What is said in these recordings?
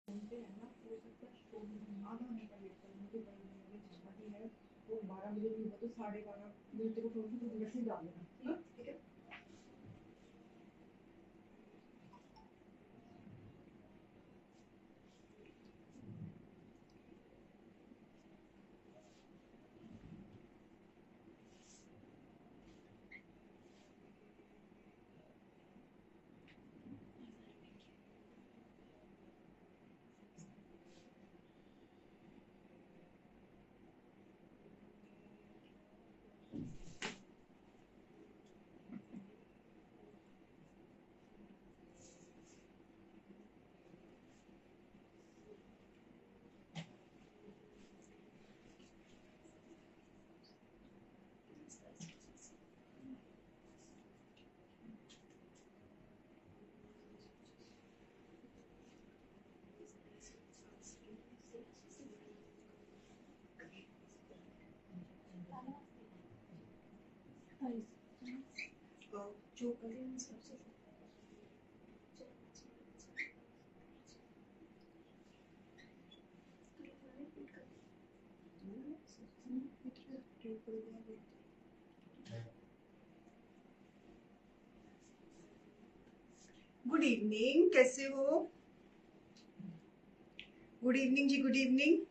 घूमते हैं ना, हो सकता है शो में आधा घंटा वेट करो, मुझे मेरी छाती है वो 12 बजे भी हुआ तो 12:30 बजे तेरे को फोन की मैसेज डाल देना, हाँ ठीक है। जो करें सबसे गुड इवनिंग, कैसे हो? गुड इवनिंग जी, good evening.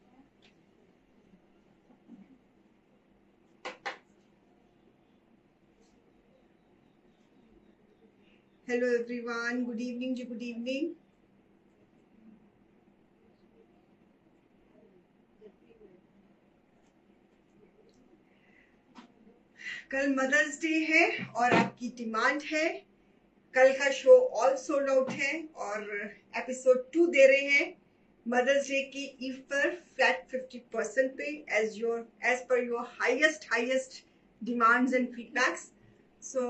Hello everyone, good evening जी, गुड इवनिंग। कल मदर्स डे है और आपकी डिमांड है, कल का शो ऑल सोल्ड आउट है और एपिसोड 2 दे रहे हैं मदर्स डे की ईव पर फ्लैट 50% पे as per your highest demands and feedbacks. So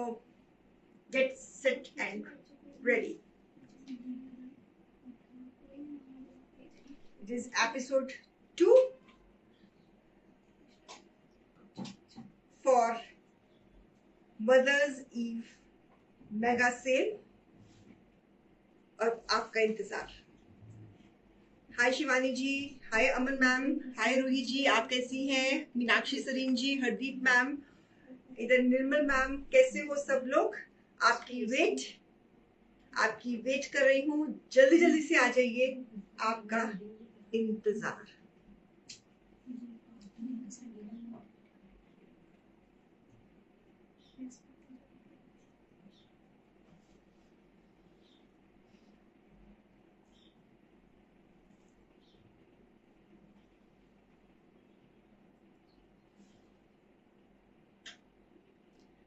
get set and ready. It is episode 2 for Mother's Eve mega sale और आपका इंतजार। Hi Shivani ji, hi Aman ma'am, hi Roohi ji, आप कैसी हैं? मीनाक्षी सरीन जी, हरदीप मैम, इधर निर्मल मैम, कैसे हो सब लोग? आपकी वेट कर रही हूँ, जल्दी जल्दी से आ जाइए, आपका इंतजार।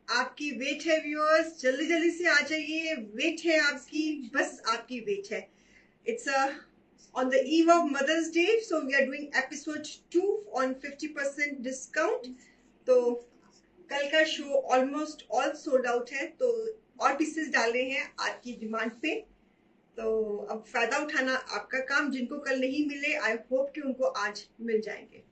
आपकी वेट है व्यूअर्स, जल्दी जल्दी से आ जाइए, वेट है आपकी, बस आपकी वेट है। It's on the eve of Mother's Day, so we are doing episode 2 on 50% discount. तो कल का show almost all sold out है, तो और पीसेस डाले हैं आपकी डिमांड पे। तो अब फायदा उठाना आपका काम, जिनको कल नहीं मिले आई होप कि उनको आज मिल जाएंगे।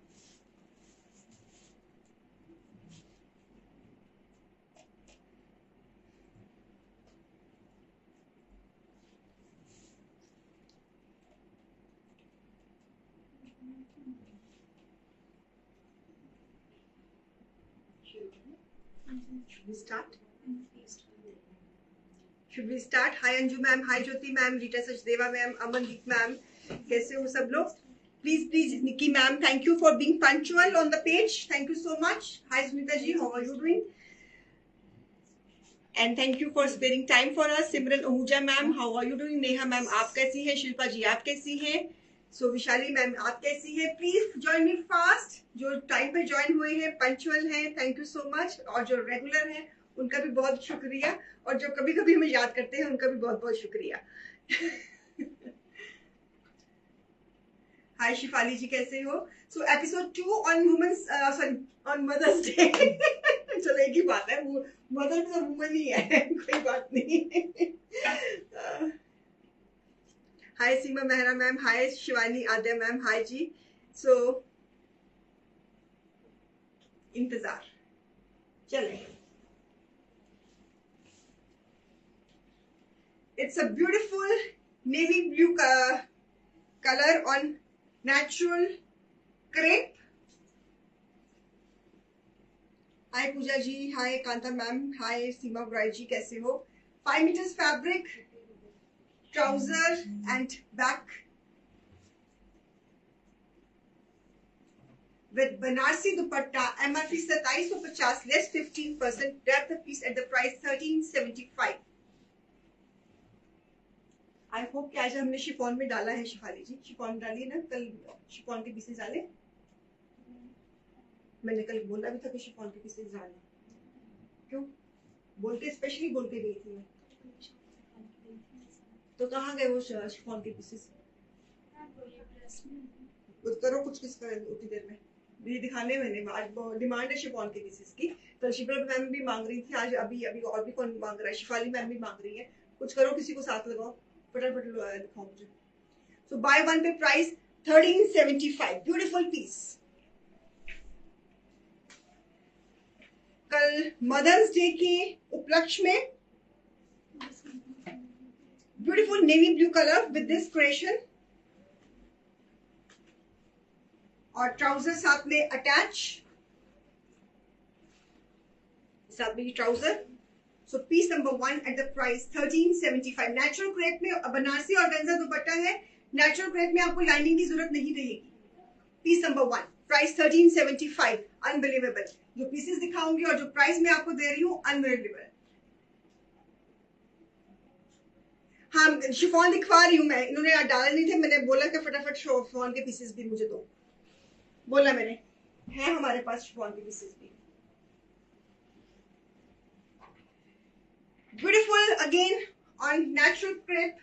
Should we start? Should we start? Hi Anju ma'am, hi Jyoti ma'am, Rita Sachdeva ma'am, Amandeep ma'am, कैसे हो सब लोग? Please, Nikki ma'am, thank you for being punctual on the page. Thank you so much. Hi Smita ji, how are you doing? And thank you for sparing time for us. Simran Ahuja ma'am, how are you doing? Neha ma'am, आप कैसी हैं? शिल्पा जी, आप कैसी हैं? So Vishali ma'am, आप कैसी हैं? Please join me fast. जो टाइम पे ज्वाइन हुए हैं, पंचुअल हैं, थैंक यू सो मच। और जो रेगुलर हैं उनका भी बहुत शुक्रिया, और जो कभी कभी हमें याद करते हैं उनका भी बहुत बहुत शुक्रिया। हाय शिफाली जी, कैसे हो? So episode 2 on women's, sorry on mother's day. चलो एक ही बात है, वो मदर तो वुमन ही है, कोई बात नहीं। हाय सीमा मेहरा मैम, हाय शिवानी आद्या मैम, हाय जी। सो इंतजार चले। It's a beautiful navy blue color on natural crepe. Hi Pooja ji, hi Kanta ma'am, hi Seema Brai ji, कैसे हो? 5 meters fabric, trouser and back with Banarsi dupatta, MRP 2750, less 15%. Grab the piece at the price 1375. I hope कि आज हमने chiffon में डाला है शिफाली जी, chiffon डाली ना, कल शिफॉन के पीसेस डाले, मैंने कल बोला भी था कि शिफॉन के पीसेस डालना, क्यों बोलते स्पेशली बोलते गई थी मैं, तो कहाँ गए वो शिफॉन के पीसेस? करो कुछ किस कर उतनी देर में ये दिखाने, मैंने आज डिमांड है शिफॉन के पीसेस की, तो शिफा मैम भी मांग रही थी आज, अभी अभी और भी कौन मांग रहा है, शिफाली मैम भी मांग रही है, कुछ करो, किसी को साथ लगाओ, फटाफट दिखाओ मुझे। So buy one pay price 1375, beautiful piece. कल मदर्स डे के उपलक्ष्य में beautiful navy blue colour with this creation और ट्राउजर साथ में अटैच, साथ में trouser. So piece number 1 at the price 1375। Natural crepe में बनारसी ऑर्गेन्जा दुपट्टा है, नेचुरल क्रेप में आपको लाइनिंग की जरूरत नहीं रहेगी। Piece number 1 price 1375, unbelievable. जो पीसेस दिखाऊंगी और जो प्राइस मैं आपको दे रही हूँ अनबिलीवेबल। हाँ शिफॉन दिखवा रही हूँ मैं, इन्होंने डाले नहीं थे, मैंने बोला कि फटाफट शिफॉन के पीसेस भी मुझे दो, बोला मैंने, है हमारे पास शिफॉन के पीसेस भी। Beautiful again on natural crepe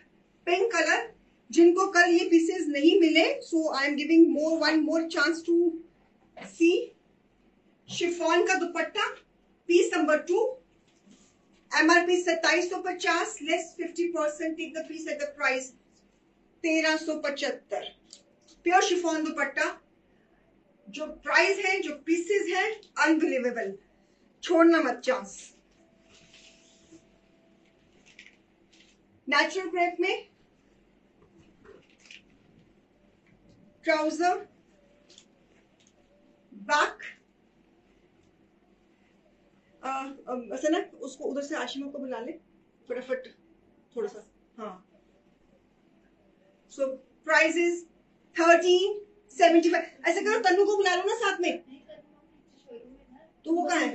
pink colour. जिनको कल ये पीसेस नहीं मिले, so I am giving one more chance to see. Chiffon का dupatta, piece number 2, MRP 2750, less 50%, take the piece at the price 1375। Pure chiffon dupatta, जो price है, जो pieces है, अनबिलीवेबल, छोड़ना मत चांस। नेचुरल क्रेप में ट्राउजर, बैक, ऐसा ना, उसको उधर से आशिमा को बुला ले फटाफट थोड़ा सा, हाँ। So price is 1375। ऐसा करो तन्नू को बुला लो ना साथ में, तो वो कहाँ है?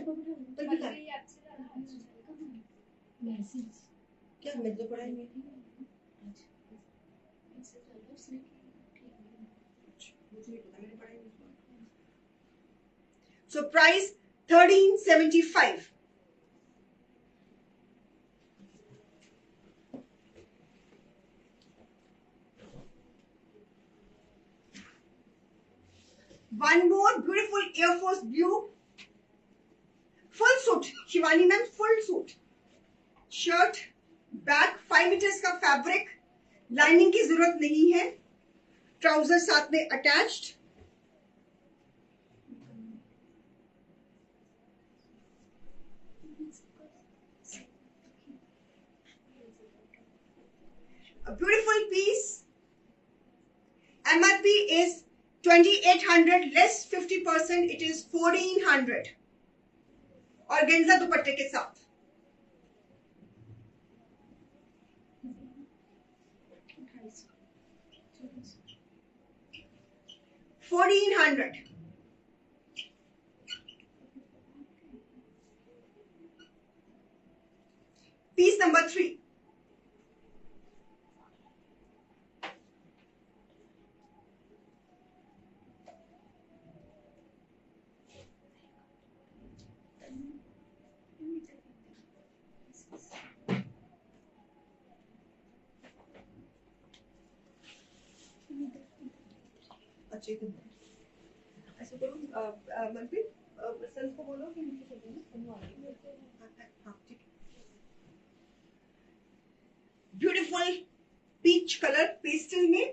क्या मैं तो पढ़ाई नहीं थी। So price 1375. One more beautiful Air Force blue full suit, Shivani ma'am, full suit, shirt, back, 5 metres का फैब्रिक, लाइनिंग की जरूरत नहीं है, ट्राउजर साथ में attached. A beautiful piece. MRP is 2800, less 50%, it is 1400, organza दुपट्टे के साथ। $1400। Piece number 3। अच्छे ऐसे करो, मनप्रीत सन को बोलो कि नीचे चल देना, हाँ ठीक है। ब्यूटीफुल पीच कलर पेस्टल में,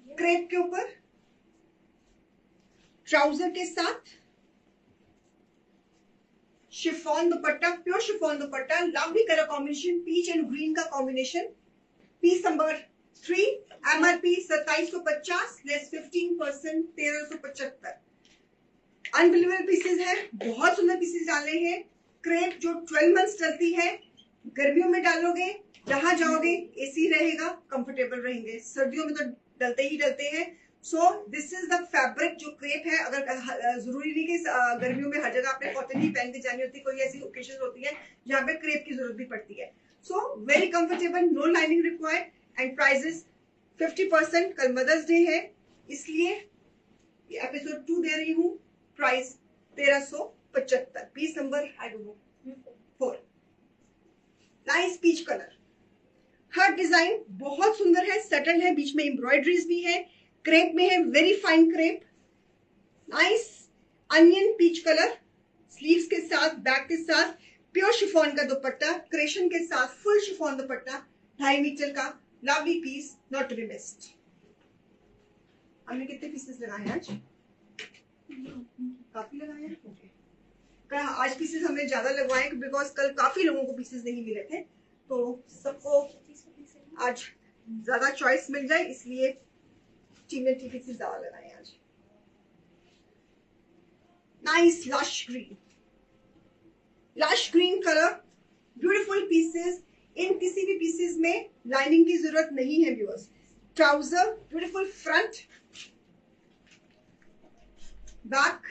क्रेप के ऊपर, ट्राउजर के साथ, chiffon dupatta, pure chiffon dupatta, lovely colour combination, peach and green का combination. Piece number 3 MRP 2750, less 15%, 1375। Unbelievable pieces है, बहुत सुंदर पीसेज डाले हैं। क्रेप जो 12 मंथ्स चलती है, गर्मियों में डालोगे, जहां जाओगे एसी रहेगा, कंफर्टेबल रहेंगे। सर्दियों में तो डलते ही डलते हैं। सो दिस इज द फैब्रिक जो क्रेप है। अगर जरूरी नहीं कि गर्मियों में हर जगह आपने कॉटन ही पहन के जानी होती, कोई ऐसी ओकेजन होती है जहां पे क्रेप की जरूरत भी पड़ती है। So very comfortable, no lining required and prices 50%। कल मदर्स डे है, इसलिए एपिसोड 2 दे रही हूँ। Price 1375। Piece number I don't know 4। Nice peach colour. हर डिजाइन बहुत सुंदर है, सेटल है, बीच में एम्ब्रॉयडरीज भी है, क्रेप में है, very fine crepe. Nice onion peach colour, sleeves के साथ, बैक के साथ, प्योर शिफॉन का दुपट्टा, क्रेशन के साथ फुल शिफॉन दुपट्टा, 2.5 मीटर का lovely piece, not to be missed. हमने कितने पीसेस लगाए हैं आज? काफी लगाए हैं। ओके, आज पीसेस हमने ज्यादा लगवाए बिकॉज कल काफी लोगों को पीसेस नहीं मिले थे, तो सबको आज ज्यादा चॉइस मिल जाए, इसलिए चीमेंट पीसेस ज्यादा लगाए आज। Nice lush green, lush green colour, beautiful pieces. इन किसी भी पीसेस में लाइनिंग की जरूरत नहीं है viewers. Trouser, beautiful front, back,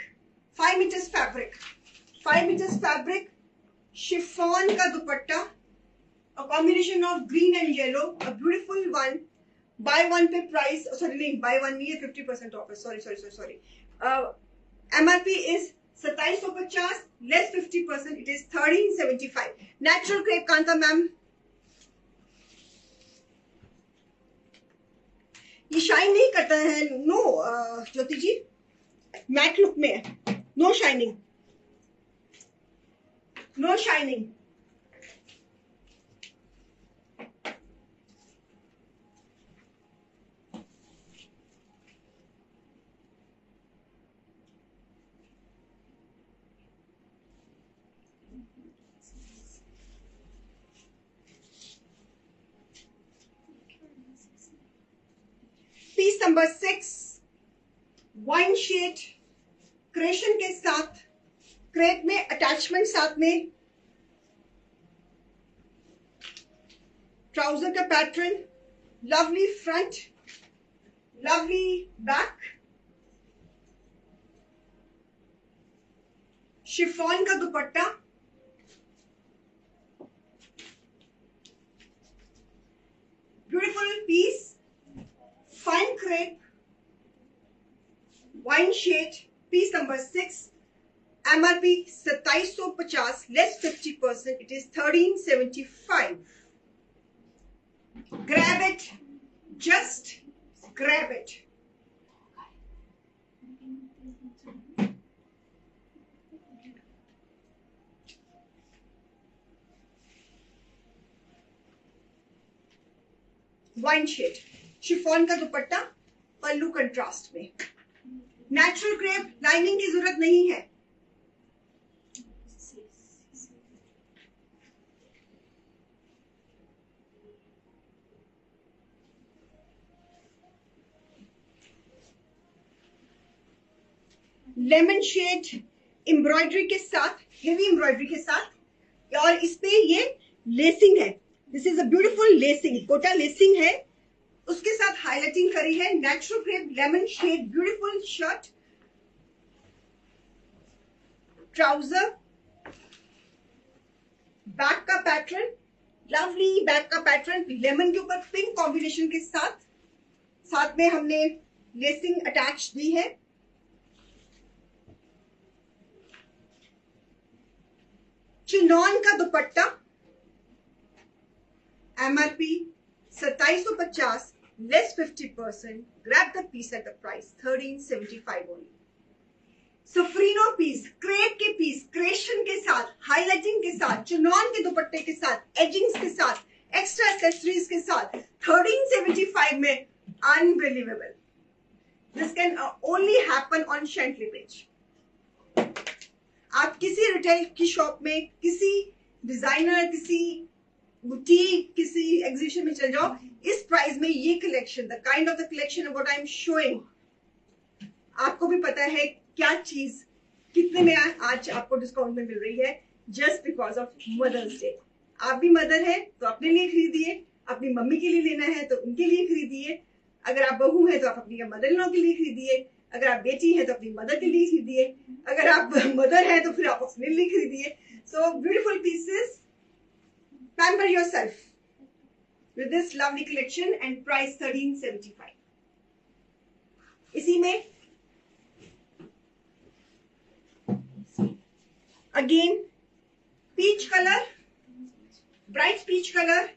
5 metres fabric, 5 metres fabric, chiffon का dupatta, a combination of green and yellow, a beautiful one. Buy one पे प्राइस, सॉरी नहीं, buy one नहीं है, 50% ऑफ है, sorry. MRP is 2750, less 50%, it is 1375। Natural crepe Kanta ma'am, ये shine नहीं करता है, no Jyoti ji, matte look में है, no shining, no shining. Piece number 6, wine shade, क्रेशन के साथ, क्रेप में अटैचमेंट साथ में, ट्राउजर का pattern, lovely front, lovely back, chiffon का dupatta, beautiful piece, fine crepe, wine shade, piece number 6, MRP 2750, less 50%, it is 1375। Grab it, just grab it। Wine shade, chiffon का dupatta, pallu contrast में, नेचुरल क्रेप, लाइनिंग की जरूरत नहीं है। Lemon shade embroidery के साथ, heavy embroidery के साथ, और इस पे ये लेसिंग है, this is a beautiful lacing, कोटा लेसिंग है, उसके साथ हाईलाइटिंग करी है। Natural crepe, lemon shade, beautiful shirt, trouser, back का पैटर्न, लवली बैक का पैटर्न, लेमन के ऊपर पिंक कॉम्बिनेशन के साथ, साथ में हमने लेसिंग अटैच दी है। चिनॉन का dupatta, MRP 2750, less 50%, grab the piece at the price 1375 only। सफरीनो पीस, क्रेप के पीस, क्रेशन के साथ, हाईलाइटिंग के साथ, चिनॉन के दुपट्टे के साथ, एजिंग्स के साथ, एक्स्ट्रा एक्सेसरीज के साथ, 1375 में, unbelievable. This can only happen on Shently page. आप किसी रिटेल की शॉप में, किसी डिजाइनर, किसी बुटीक किसी एग्जीबिशन में चल जाओ, इस प्राइस में ये collection, the kind of the collection what I am showing, आपको भी पता है क्या चीज कितने में आज आपको डिस्काउंट में मिल रही है, just because of mother's day. आप भी मदर है तो अपने लिए खरीदिए, अपनी मम्मी के लिए लेना है तो उनके लिए खरीदिए, अगर आप बहू है तो आप अपनी मदर इन लॉ के लिए खरीदिए, अगर आप बेटी है तो अपनी मदर के लिए खरीदिए, अगर आप मदर है तो फिर आप अपने लिए खरीदिए। So beautiful pieces, pamper yourself with this lovely collection and price 1375। इसी में again peach colour, bright peach colour,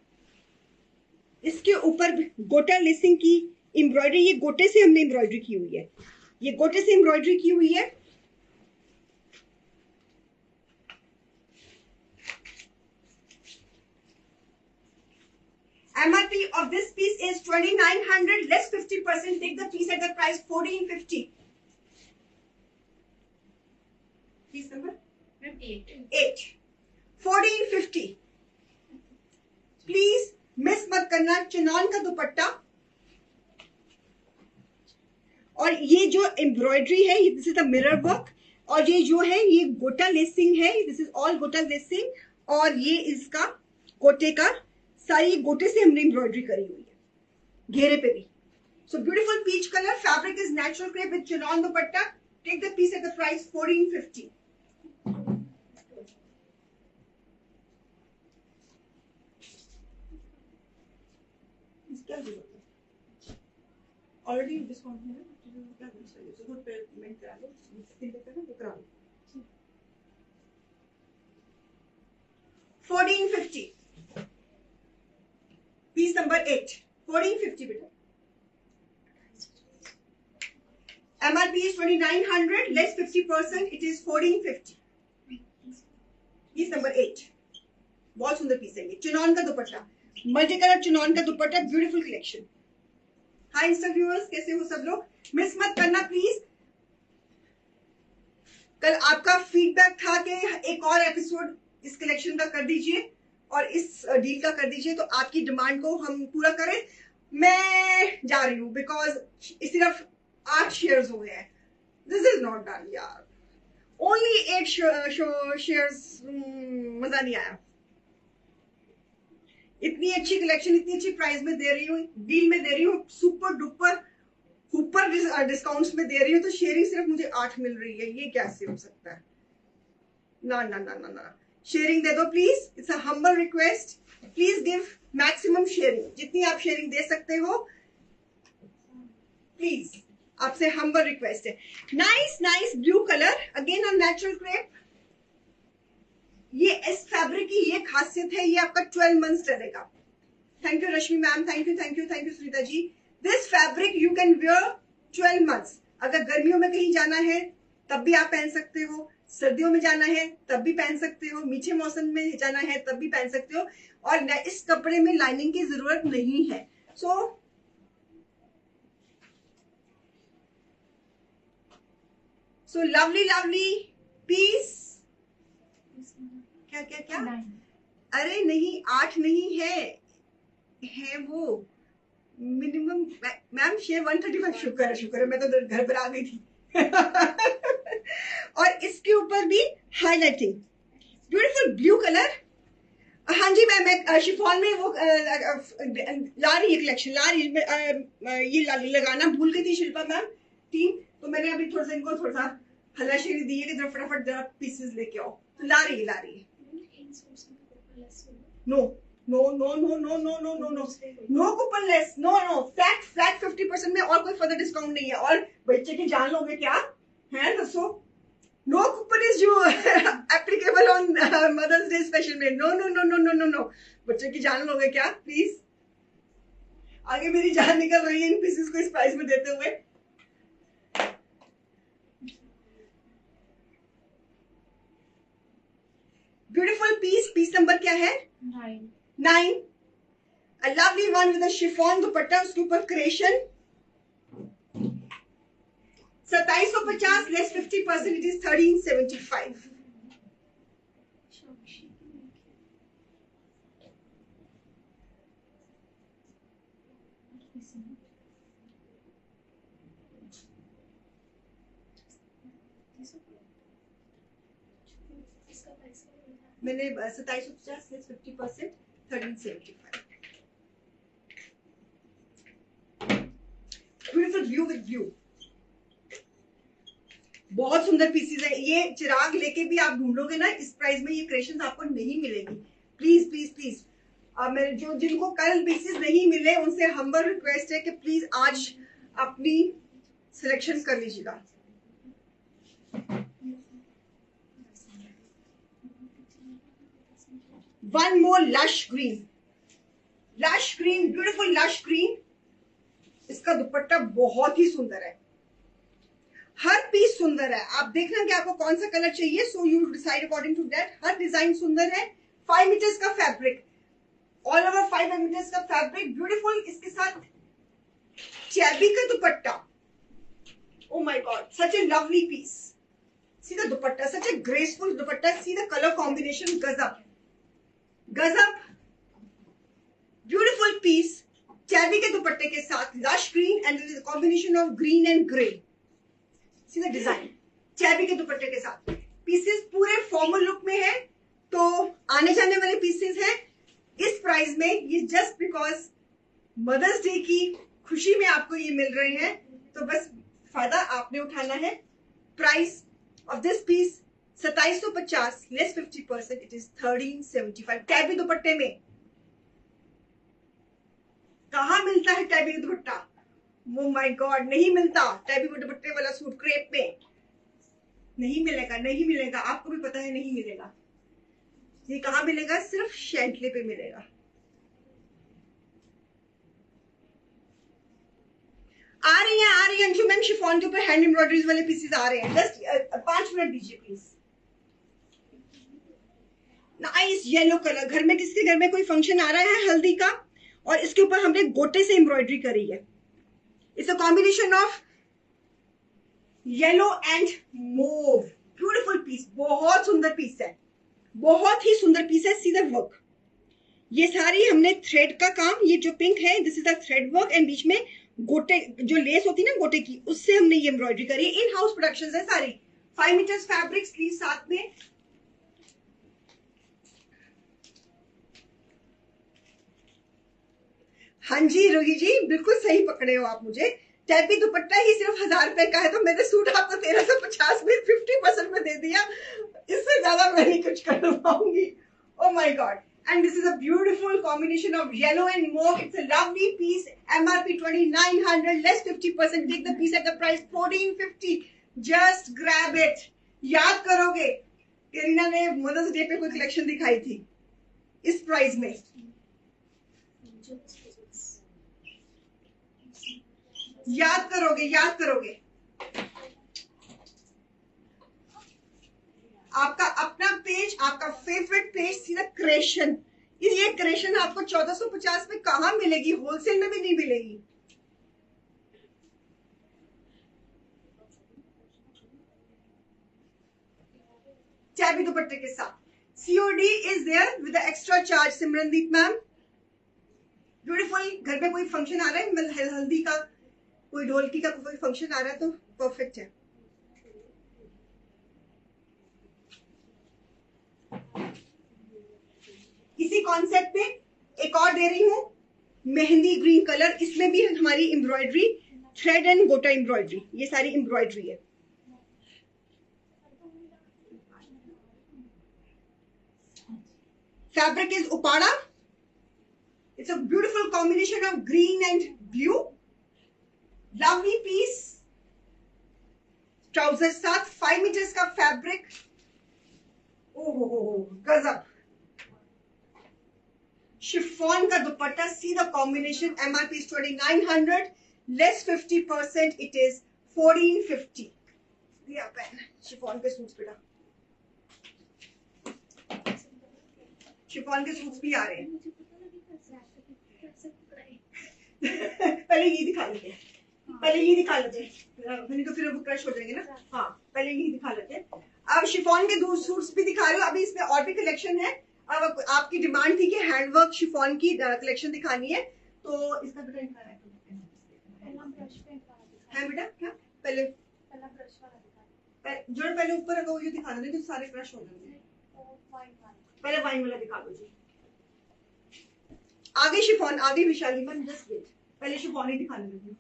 इसके ऊपर गोटा लेसिंग की एम्ब्रॉयडरी, ये गोटे से हमने एम्ब्रॉयडरी की हुई है, ये गोटे से एम्ब्रॉयडरी की हुई है। MRP of this piece is 2900, less 50%, take the piece at the price 1450. Piece number 8, 1450। Please miss मत करना, चिनॉन का दुपट्टा, और ये जो एम्ब्रॉयडरी है, this is the mirror work, और ये जो है ये गोटा लेसिंग है, दिस इज ऑल गोटा लेसिंग, और ये इसका गोटे का सारी गोटे से हमने एम्ब्रॉयडरी करी हुई है घेरे पे भी। So beautiful peach colour, fabric is natural crepe with chinon dupatta, take the piece at the price 1450। Already discount है ना, क्या पेमेंट करा लो, करा लो 1450। पीस नंबर 8, 1450 बेटा। MRP is 2900, less 50%, it is 1450। Piece number 8, बहुत सुंदर पीस है ये, चिनॉन का दुपट्टा, मल्टी कलर चिनॉन का दुपट्टा, ब्यूटीफुल कलेक्शन। हाय इंस्टा व्यूअर्स, कैसे हो सब लोग, मिस मत करना प्लीज। कल आपका फीडबैक था कि एक और एपिसोड इस कलेक्शन का कर दीजिए और इस डील का कर दीजिए, तो आपकी डिमांड को हम पूरा करें। मैं जा रही हूँ बिकॉज सिर्फ 8 शेयर्स हो गए हैं, दिस इज नॉट डन यार, ओनली 8 शेयर्स, मजा नहीं आया। इतनी अच्छी कलेक्शन इतनी अच्छी प्राइस में दे रही हूँ, डील में दे रही हूँ, सुपर डुपर ऊपर डिस्काउंट्स में दे रही हूँ, तो शेयरिंग सिर्फ मुझे 8 मिल रही है, ये कैसे हो सकता है? ना ना ना ना ना, शेयरिंग दे दो please, it's a humble request, please give maximum sharing, जितनी आप शेयरिंग दे सकते हो प्लीज, आपसे हम्बल रिक्वेस्ट है। Nice nice blue colour, again on natural crepe, ये इस फैब्रिक की ये खासियत है, ये आपका 12 मंथ्स चलेगा। Thank you Rashmi ma'am, thank you thank you thank you Sunita ji. This fabric you can wear 12 months, अगर गर्मियों में कहीं जाना है तब भी आप पहन सकते हो, सर्दियों में जाना है तब भी पहन सकते हो, मीठे मौसम में जाना है तब भी पहन सकते हो, और इस कपड़े में लाइनिंग की जरूरत नहीं है। सो लवली लवली पीस। क्या क्या क्या? अरे नहीं, 8 नहीं है वो मिनिमम। मैम शेयर 135, शुक्र है मैं तो घर पर आ गई थी। और इसके ऊपर भी हाईलाइटिंग, ब्यूटीफुल ब्लू कलर। हाँ जी मैम, मैं शिफॉन में वो ला रही है कलेक्शन, ला रही है, ये लगाना भूल गई थी शिल्पा मैम टीम, तो मैंने अभी थोड़ा सा इनको थोड़ा सा हल्लाशेरी दी है कि जरा फटाफट जरा पीसेस लेके आओ, तो ला रही है। No no no no no no no no no no coupon less, no no, flat 50% में, और कोई फर्दर डिस्काउंट नहीं है। और बच्चे की जान लोगे क्या है? दसो, नो कूपन इज जो applicable on mother's Day special में, no no no no no no no, बच्चे की जान लोगे क्या प्लीज? आगे मेरी जान निकल रही है इन पीसेस को इस प्राइस में देते हुए। ब्यूटीफुल पीस नंबर क्या है? 9। A lovely one with a chiffon दुपट्टा, उसके ऊपर क्रेशन, 2750 लेस 50%, it is 1375। मैंने 2750 50%, 1375। ब्यूटीफुल व्यू विद व्यू, बहुत सुंदर पीसेस है। ये चिराग लेके भी आप ढूंढोगे ना, इस प्राइस में ये क्रिएशंस आपको नहीं मिलेगी। प्लीज प्लीज प्लीज, मेरे जो जिनको कल पीसेस नहीं मिले उनसे हम्बल रिक्वेस्ट है कि प्लीज आज अपनी सिलेक्शन कर लीजिएगा। One more lush green, lush green, beautiful lush green. इसका दुपट्टा बहुत ही सुंदर है, हर पीस सुंदर है। आप देखना कि आपको कौन सा कलर चाहिए, so you decide according to that. हर डिजाइन सुंदर है। 5 मीटर्स का फैब्रिक, ऑल ओवर 5 मीटर्स का फैब्रिक, ब्यूटीफुल। इसके साथ चैबी का dupatta, oh my God, such a lovely piece. See the dupatta, such a graceful dupatta. See the colour combination, गजब गजब, ब्यूटीफुल पीस। चैबी के दुपट्टे के साथ lush green and combination of green and grey. See the design, चैबी के दुपट्टे के साथ। पीसेस पूरे फॉर्मल लुक में है, तो आने जाने वाले पीसेस हैं इस प्राइस में। ये जस्ट बिकॉज मदर्स डे की खुशी में आपको ये मिल रहे हैं, तो बस फायदा आपने उठाना है। Price of this piece 2750 less 50%, it is 1375। टैबी दुपट्टे में कहा मिलता है टैबी दुपट्टा? ओ माय गॉड, नहीं मिलता। टैबी दुपट्टे वाला सूट क्रेप में नहीं मिलेगा, नहीं मिलेगा। आपको भी पता है नहीं मिलेगा। ये कहाँ मिलेगा? सिर्फ शैंटले पे मिलेगा। आ रही है अंशु मैम, शिफॉन के ऊपर हैंड एम्ब्रॉयडरीज वाले पीसेस आ रहे हैं। जस्ट 5 मिनट दीजिए प्लीज। नाइस येलो कलर, घर में किसी के घर में कोई फंक्शन आ रहा है हल्दी का, और इसके ऊपर हमने गोटे से एम्ब्रॉयडरी करी है। It's a combination of yellow and mauve, beautiful piece, बहुत सुंदर पीस है, बहुत ही सुंदर पीस है। सी द वर्क, ये सारी हमने थ्रेड का काम, ये जो पिंक है this is the thread work, and बीच में गोटे जो लेस होती है ना गोटे की, उससे हमने ये एम्ब्रॉयडरी करी। इन हाउस प्रोडक्शन है सारी। 5 मीटर्स फैब्रिक, स्लीव साथ में। हाँ जी रोही जी, बिल्कुल सही पकड़े हो आप मुझे। टैबी दुपट्टा ही सिर्फ 1000 रुपए का है, तो मैंने सूट आपको 1350 में 50% में दे दिया। इससे ज्यादा मैं नहीं कुछ कर पाऊंगी। ओ my God, and this is a beautiful combination of yellow and mauve. It's a lovely piece. MRP 2900 less 50%. Take the piece at the price 1450. Just grab it. याद करोगे करीना ने मदर्स डे पे कोई कलेक्शन दिखाई थी इस प्राइस में। याद करोगे, याद करोगे। आपका अपना पेज, आपका फेवरेट पेज, सीधा क्रिएशन। ये क्रिएशन आपको 1450 में कहां मिलेगी? होलसेल में भी नहीं मिलेगी। चैबी दुपट्टे के साथ। COD is there with extra charge. Simrandeep ma'am, beautiful. घर में कोई फंक्शन आ रहा है, हल्दी का, कोई ढोलकी का कोई फंक्शन आ रहा है, तो परफेक्ट है। इसी कॉन्सेप्ट में एक और दे रही हूं, मेहंदी ग्रीन कलर। इसमें भी हमारी एम्ब्रॉयडरी, थ्रेड एंड गोटा एम्ब्रॉयडरी, ये सारी एम्ब्रॉयडरी है। Fabric is Uppada. It's a beautiful combination of green and blue, lovely piece. Trouser साथ, 5 मीटर्स का फैब्रिक। ओहो गजब। शिफॉन का dupatta, see the combination. MRP is 2900 less 50%, it is 1450। दिया पेन, शिफॉन के सूट्स बेटा, शिफॉन के सूट्स भी आ रहे हैं। पहले ये दिखा लेते हैं, पहले ये दिखा लेते हैं, नहीं तो फिर वो क्रश हो जाएंगे ना। हाँ, पहले ये दिखा लेते हैं। अब शिफॉन के 2 सूट्स भी दिखा रहे हो। अभी इसमें और भी कलेक्शन है। अब आपकी डिमांड थी कि हैंडवर्क शिफॉन की कलेक्शन दिखानी है, तो इसका बेटा दिखा रहा है बेटा क्या? पहले जो पहले ऊपर रखा वो दिखा देना, तो सारे क्रश हो जाएंगे। पहले वाइन वाला दिखा दो जी। आगे शिफॉन, आगे विशाली मन, जस्ट वेट, पहले शिफॉन ही दिखाने लगी।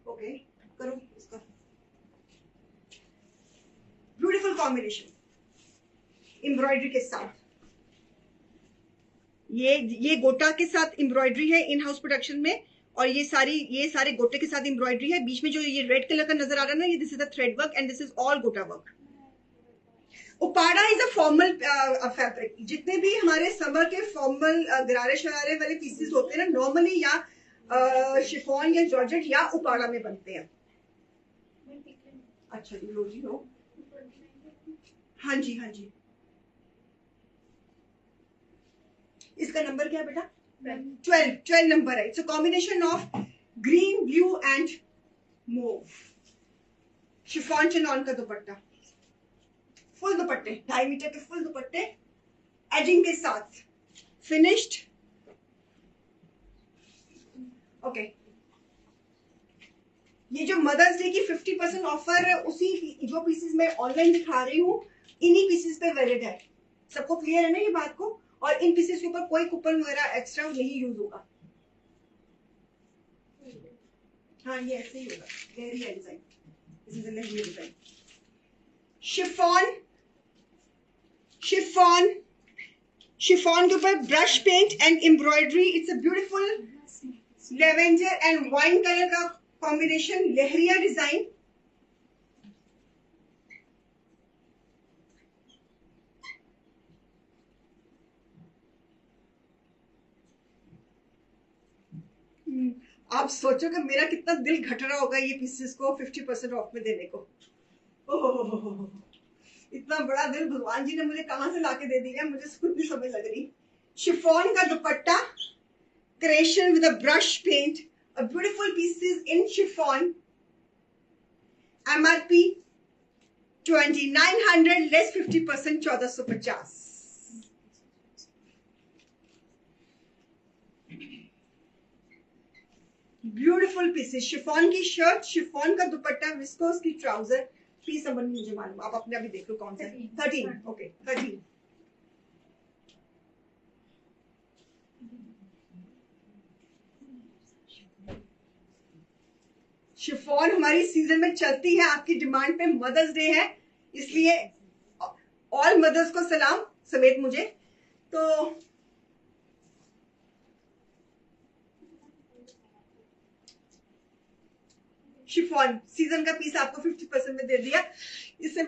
ओके करो इसका। ब्यूटीफुल कॉम्बिनेशन एम्ब्रॉयडरी के साथ। ये गोटा के साथ एम्ब्रॉयडरी है इन हाउस प्रोडक्शन में, और ये सारे गोटे के साथ एम्ब्रॉयडरी है। बीच में जो ये रेड कलर का नजर आ रहा है ना, ये this is the thread work and this is all gota work. Uppada is a formal fabric. जितने भी हमारे समर के फॉर्मल गरारे शरारे वाले पीसेस होते हैं ना, नॉर्मली या शिफॉन या जॉर्जेट या उपाड़ा में बनते हैं। अच्छा जी, लो जी लो। हाँ जी हाँ जी। इसका नंबर क्या है बेटा? 12 नंबर है। It's a combination of green, blue and move. Chiffon chinon का दुपट्टा, फुल दुपट्टे, 2.5 मीटर के फुल दुपट्टे, एजिंग के साथ, फिनिश्ड। ओके, ये जो मदर्स डे की 50% ऑफर है, उसी जो पीसेस मैं ऑनलाइन दिखा रही हूँ, इन्हीं पीसेस पे वैलिड है। सबको क्लियर है ना ये बात को? और इन पीसेस के ऊपर कोई कूपन वगैरह एक्स्ट्रा नहीं यूज होगा। हाँ ये ऐसे ही होगा। Lehariya design, this is a lehariya design. Chiffon, chiffon, chiffon के ऊपर brush paint and embroidery. It's a beautiful lavender and wine colour का कॉम्बिनेशन, लहरिया डिजाइन। आप सोचो कि मेरा कितना दिल घट रहा होगा ये पीसेस को 50% ऑफ में देने को। ओह, इतना बड़ा दिल भगवान जी ने मुझे कहां से लाके दे दिया, मुझे खुद भी समझ लग रही। शिफॉन का दुपट्टा, क्रेशन with a brush paint, a beautiful pieces in chiffon. MRP 2900 less 50%, 1450। Beautiful pieces, chiffon की शर्ट, शिफॉन का दुपट्टा, विस्कोस की ट्राउजर। पीस नंबर मुझे मालूम, आप अपने अभी देख लो कौन सा। 13। ओके 13। शिफॉन हमारी सीजन में चलती है, आपकी डिमांड पे। मदर्स डे है इसलिए ऑल मदर्स को सलाम समेत मुझे। तो शिफॉन सीजन का पीस आपको 50% में दे दिया। इससे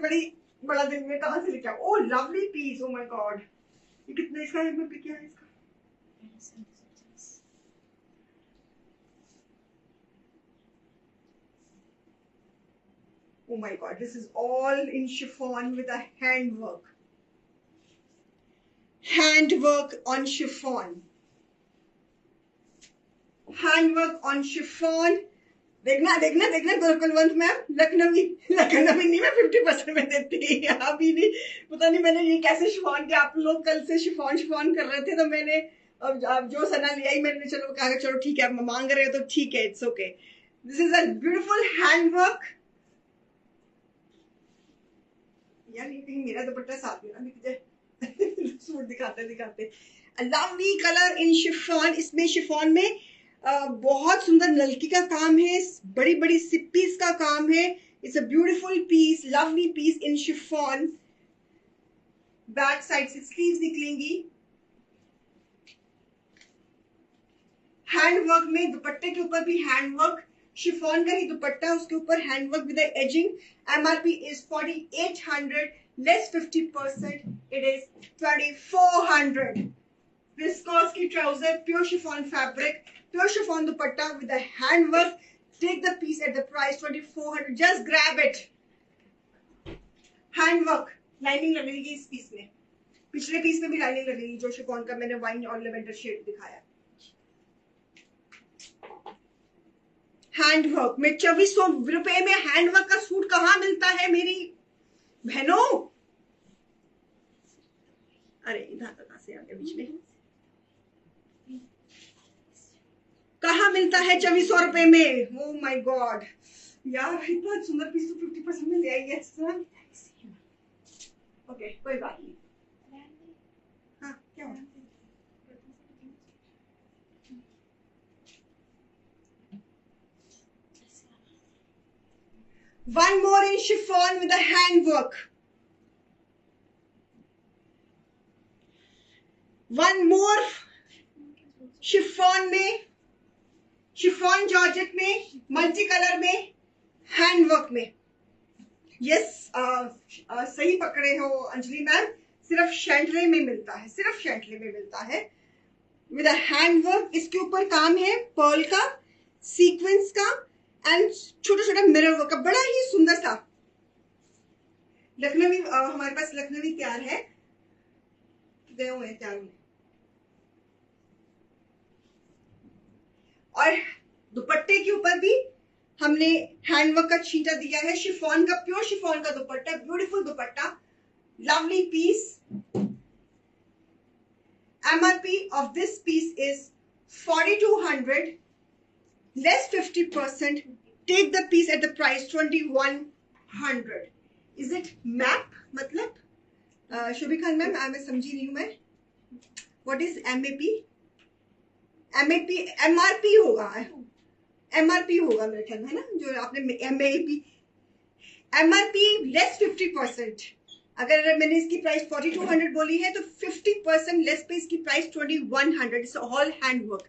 बड़ा दिन में कहां से लेके आओ। Oh lovely piece, oh my God, ये कितना इसका एमआरपी क्या है इसका? Oh my god, this is all in chiffon with a handwork. Handwork on chiffon. Handwork on chiffon. देखना देखना देखना गुलवंत मैम, लखनवी नहीं मैं 50% में देती अभी नहीं। पता नहीं मैंने ये कैसे शिफॉन के, आप लोग कल से शिफॉन कर रहे थे, तो मैंने अब जो सना लिया ही मैंने, चलो कहा चलो ठीक है, आप मांग रहे हो तो ठीक है, it's okay. This is a beautiful handwork. यार ये कहीं मेरा दुपट्टा साथ में ना दिख जाए। सूट दिखाते लवली कलर इन शिफॉन। इसमें शिफॉन में बहुत सुंदर नलकी का काम है, बड़ी बड़ी सिप्पीज का काम है। It's a beautiful piece, lovely piece in chiffon. Back side से स्लीव्स निकलेंगी। हैंडवर्क में दुपट्टे के ऊपर भी हैंडवर्क, शिफॉन का ही दुपट्टा, उसके ऊपर handwork with edging. MRP is 4800 less 50%, it is 2400। Viscose की trouser, pure chiffon fabric, pure chiffon dupatta with handwork. Take the piece at the price 2400, just grab it. Handwork, lining लगेगी इस पीस में, पिछले piece में भी लाइनिंग लगेगी जो chiffon का मैंने वाइन और लेवेंडर शेड दिखाया। हैंडवर्क में 2400 रुपए में हैंडवर्क का सूट कहां मिलता है मेरी बहनों? अरे इधर कहां से आ गया बीच में? कहां मिलता है 2400 रुपए में? ओ माय गॉड, यार इतना सुंदर पीस तो 50% में ले आई है। ओके कोई बात नहीं। हाँ क्या हुआ? One more in chiffon with a handwork. One more chiffon में, शिफॉन जॉर्जेट में, मल्टी कलर में, हैंडवर्क में। यस सही पकड़े हो अंजलि मैम, सिर्फ शैंटले में मिलता है, सिर्फ शैंटले में मिलता है विद अ हैंडवर्क। इसके ऊपर काम है पर्ल का, सीक्वेंस का एंड छोटा छोटा मिरर वर्क का, बड़ा ही सुंदर सा लखनवी। हमारे पास लखनवी तैयार है, गए हुए हैं तैयार में। और दुपट्टे के ऊपर भी हमने हैंडवर्क का छींटा दिया है, शिफॉन का, प्योर शिफॉन का dupatta, beautiful dupatta, lovely piece. MRP of this piece is 4200, less 50%. Take the piece at the price 2100. Is it map? मतलब शुभी खान मैम मैं समझी नहीं हूं मैं। What is MAP? MAP MRP होगा, MRP होगा मेरे ख्याल में, है ना? जो आपने MRP लेस 50%। अगर मैंने इसकी प्राइस 4200 बोली है तो 50% लेस पे इसकी प्राइस 2100। It's all handwork.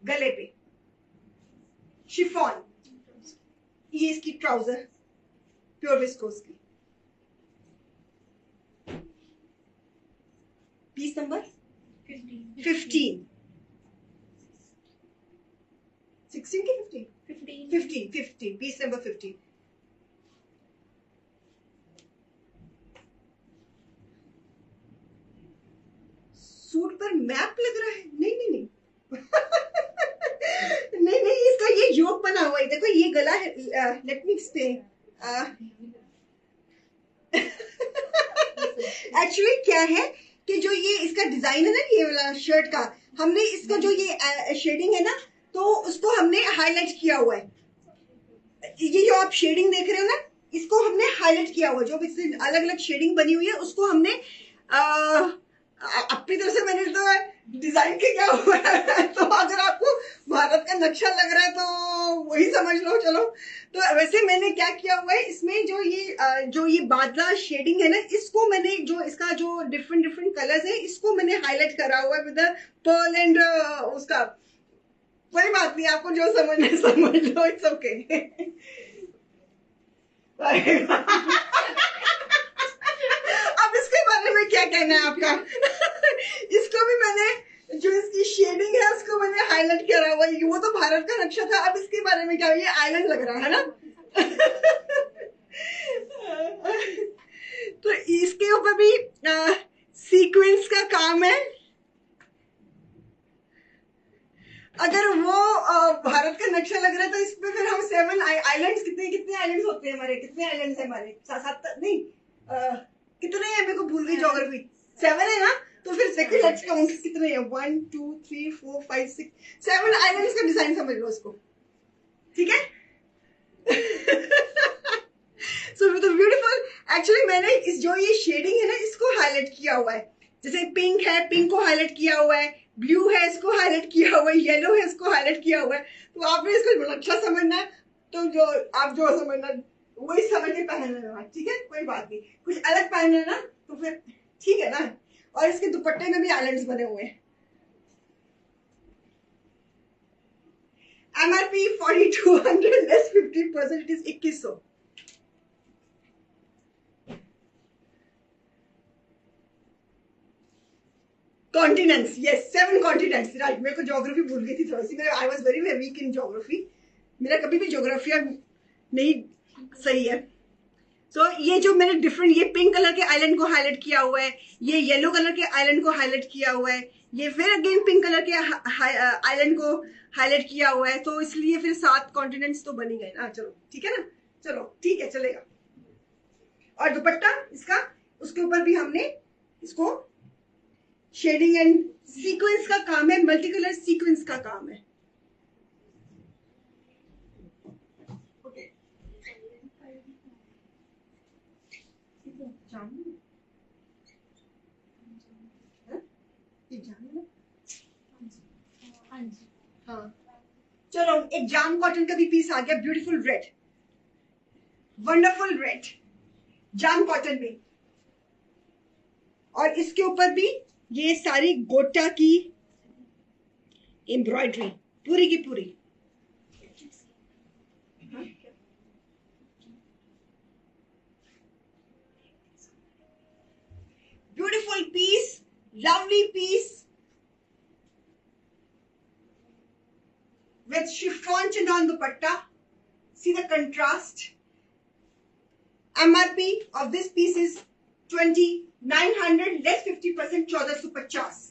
गले पे शिफॉन, ये इसकी ट्राउजर प्योर विस्कोस की। पीस नंबर 15, 16 की 15, पीस नंबर 15। सूट पर मैप लग रहा है? नहीं नहीं नहीं नहीं नहीं, इसका ये योक बना हुआ है, देखो ये गला है। Let me explain. एक्चुअली क्या है कि जो ये इसका डिजाइन है ना, ये वाला शर्ट का, हमने इसका जो ये शेडिंग है ना, तो उसको हमने हाईलाइट किया हुआ है। ये जो आप शेडिंग देख रहे हो ना, इसको हमने हाईलाइट किया हुआ है। जो इससे अलग अलग शेडिंग बनी हुई है उसको हमने अपनी तरफ से मैंने तो डिजाइन के क्या हुआ है। तो अगर आपको भारत का नक्शा लग रहा है तो वही समझ लो चलो। तो वैसे मैंने क्या किया हुआ है, इसमें जो ये बादला शेडिंग है ना, इसको मैंने जो इसका जो डिफरेंट डिफरेंट कलर्स है, इसको मैंने हाईलाइट करा हुआ है विद पर्ल एंड उसका। कोई बात नहीं, आपको जो समझना है समझ लो, इट्स ओके। अब इसके बारे में क्या कहना है आपका? इसको भी मैंने जो इसकी शेडिंग है उसको मैंने हाईलाइट करा हुआ है। वो तो भारत का नक्शा था, अब इसके बारे में क्या, ये आइलैंड लग रहा है ना। तो इसके ऊपर भी सीक्वेंस का काम है। अगर वो भारत का नक्शा लग रहा है तो इस पे फिर हम 7 आइलैंड्स, कितने आइलैंड्स होते हैं हमारे, कितने आइलैंड्स हैं हमारे? 7 नहीं, कितने हैं, मेरे को भूल गई ज्योग्राफी। 7 है ना, तो फिर देखो लेट्स काउंट कितने हैं। 1 2 3 4 5 6 7 आइलैंड्स का डिजाइन समझ लो उसको, ठीक है। So beautiful. एक्चुअली मैंने इस जो ये शेडिंग है ना, इसको हाईलाइट किया हुआ है। जैसे पिंक है, पिंक को हाईलाइट किया हुआ है, ब्लू है इसको हाईलाइट किया हुआ है, येलो है इसको हाईलाइट किया हुआ है। तो आपने इसको अच्छा समझना है, तो जो आप जो समझना वही समझ के पहनना है, ठीक है। कोई बात नहीं, कुछ अलग पहनना है ना तो फिर ठीक है ना। और इसके दुपट्टे में भी आइलैंड्स बने हुए हैं। MRP 4200 less 50%, it is 2100। Continents, yes 7 continents, right. मेरे को ज्योग्राफी भूल गई थी थोड़ी सी, I was very weak in geography. मेरा कभी भी ज्योग्राफिया नहीं सही है। सो ये जो मैंने डिफरेंट, ये पिंक कलर के आइलैंड को हाईलाइट किया हुआ है, ये येलो कलर के आइलैंड को हाईलाइट किया हुआ है, ये फिर अगेन पिंक कलर के आइलैंड को हाईलाइट किया हुआ है। तो इसलिए फिर 7 कॉन्टिनेंट्स तो बन ही गए ना। चलो ठीक है ना, चलो ठीक है, चलेगा। और दुपट्टा इसका, उसके ऊपर भी हमने इसको शेडिंग एंड सीक्वेंस का काम है, मल्टी कलर सीक्वेंस का काम है। ये जाम है ना? हाँ, चलो एक जाम कॉटन का भी पीस आ गया, ब्यूटीफुल रेड, वंडरफुल रेड, जाम कॉटन में। और इसके ऊपर भी ये सारी गोटा की एम्ब्रॉयडरी पूरी की पूरी। Beautiful piece, lovely piece with chiffon chinon dupatta. See the contrast. MRP of this piece is 2900, less 50%, 1450.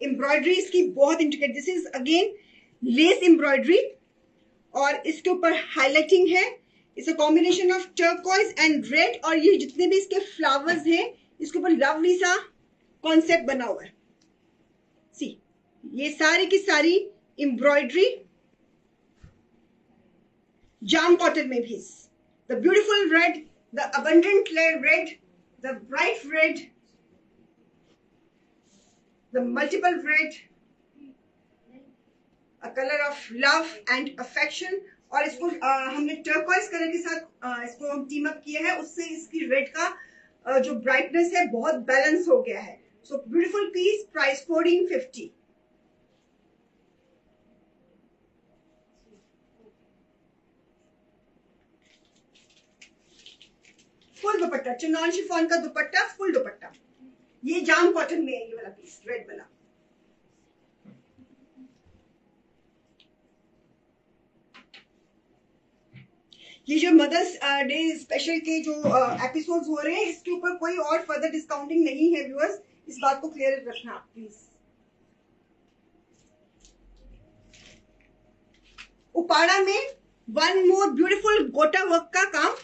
Embroidery इसकी बहुत intricate, this is again less embroidery और इसके ऊपर हाईलाइटिंग है। It's a combination of turquoise and red और ये जितने भी इसके फ्लावर्स हैं इसके ऊपर लवली सा कॉन्सेप्ट बना हुआ है। सी ये सारी की सारी एम्ब्रॉयडरी जाम कॉटन में भी, the beautiful red, the abundant red, the bright red, the multiple red, a color of love and affection। और इसको हमने टर्कोइज कलर के साथ इसको हम टीम अप किया है, उससे इसकी रेड का जो ब्राइटनेस है बहुत बैलेंस हो गया है। So beautiful piece, price 1450। Full dupatta, chinon chiffon का दुपट्टा, फुल दुपट्टा, ये जाम कॉटन में है ये वाला पीस, रेड वाला। ये जो मदर्स डे स्पेशल के जो एपिसोड्स हो रहे हैं इसके ऊपर कोई और फर्दर डिस्काउंटिंग नहीं है व्यूअर्स, इस बात को क्लियर रखना आप प्लीज। उपाड़ा में वन मोर ब्यूटीफुल गोटा वर्क का काम,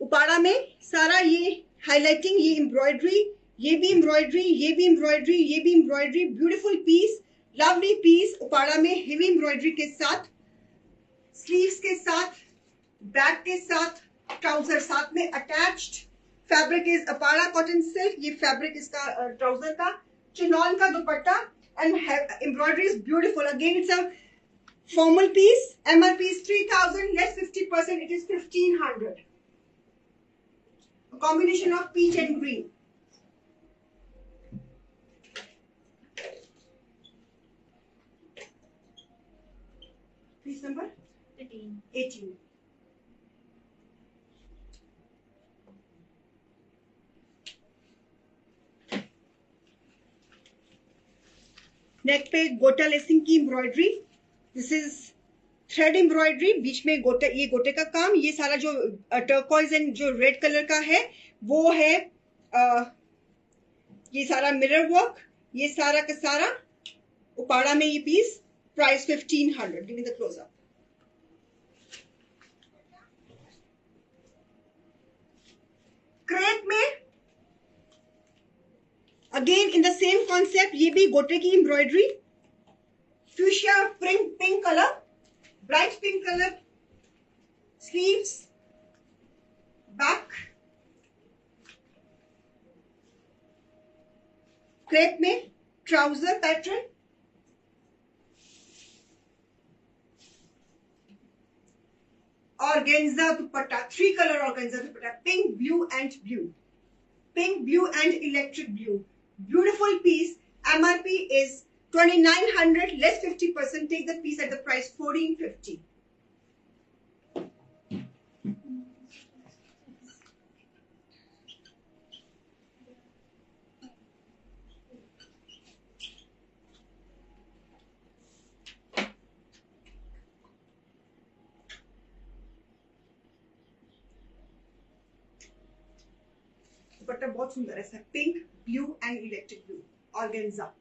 उपाड़ा में सारा ये हाईलाइटिंग, ये एम्ब्रॉयडरी, ये भी एम्ब्रॉयडरी, ये भी एम्ब्रॉयडरी, ये भी embroidery, beautiful piece, lovely piece, Uppada में हेवी एम्ब्रॉयडरी के साथ, स्लीव्स के साथ, बैक के साथ, ट्राउजर साथ में attached. Fabric is Uppada cotton silk, ये फैब्रिक इसका ट्राउजर का, चिनॉन का dupatta and embroidery is beautiful. Again it's a formal piece, MRP is 3000, less 50%, it is 1500। A combination of peach and green. Piece number 18. Neck पे गोटा lacing की embroidery, this is thread embroidery, बीच में गोटे, ये गोटे का काम, ये सारा जो टर्कोइज एंड जो रेड कलर का है वो है ये सारा मिरर वर्क, ये सारा का सारा उपाड़ा में ये piece, price 1500। Give me the close up. Crepe में again in the same concept, ये भी गोटे की embroidery, fuchsia pink colour, bright pink colour, sleeves, back, crepe में trouser pattern, organza dupatta, 3 colour organza dupatta, pink, blue and blue, pink, blue and electric blue, beautiful piece. MRP is 2900, less 50%, take the piece at the price 1450। दुपट्टा बहुत सुंदर है, pink, blue and electric blue, organza.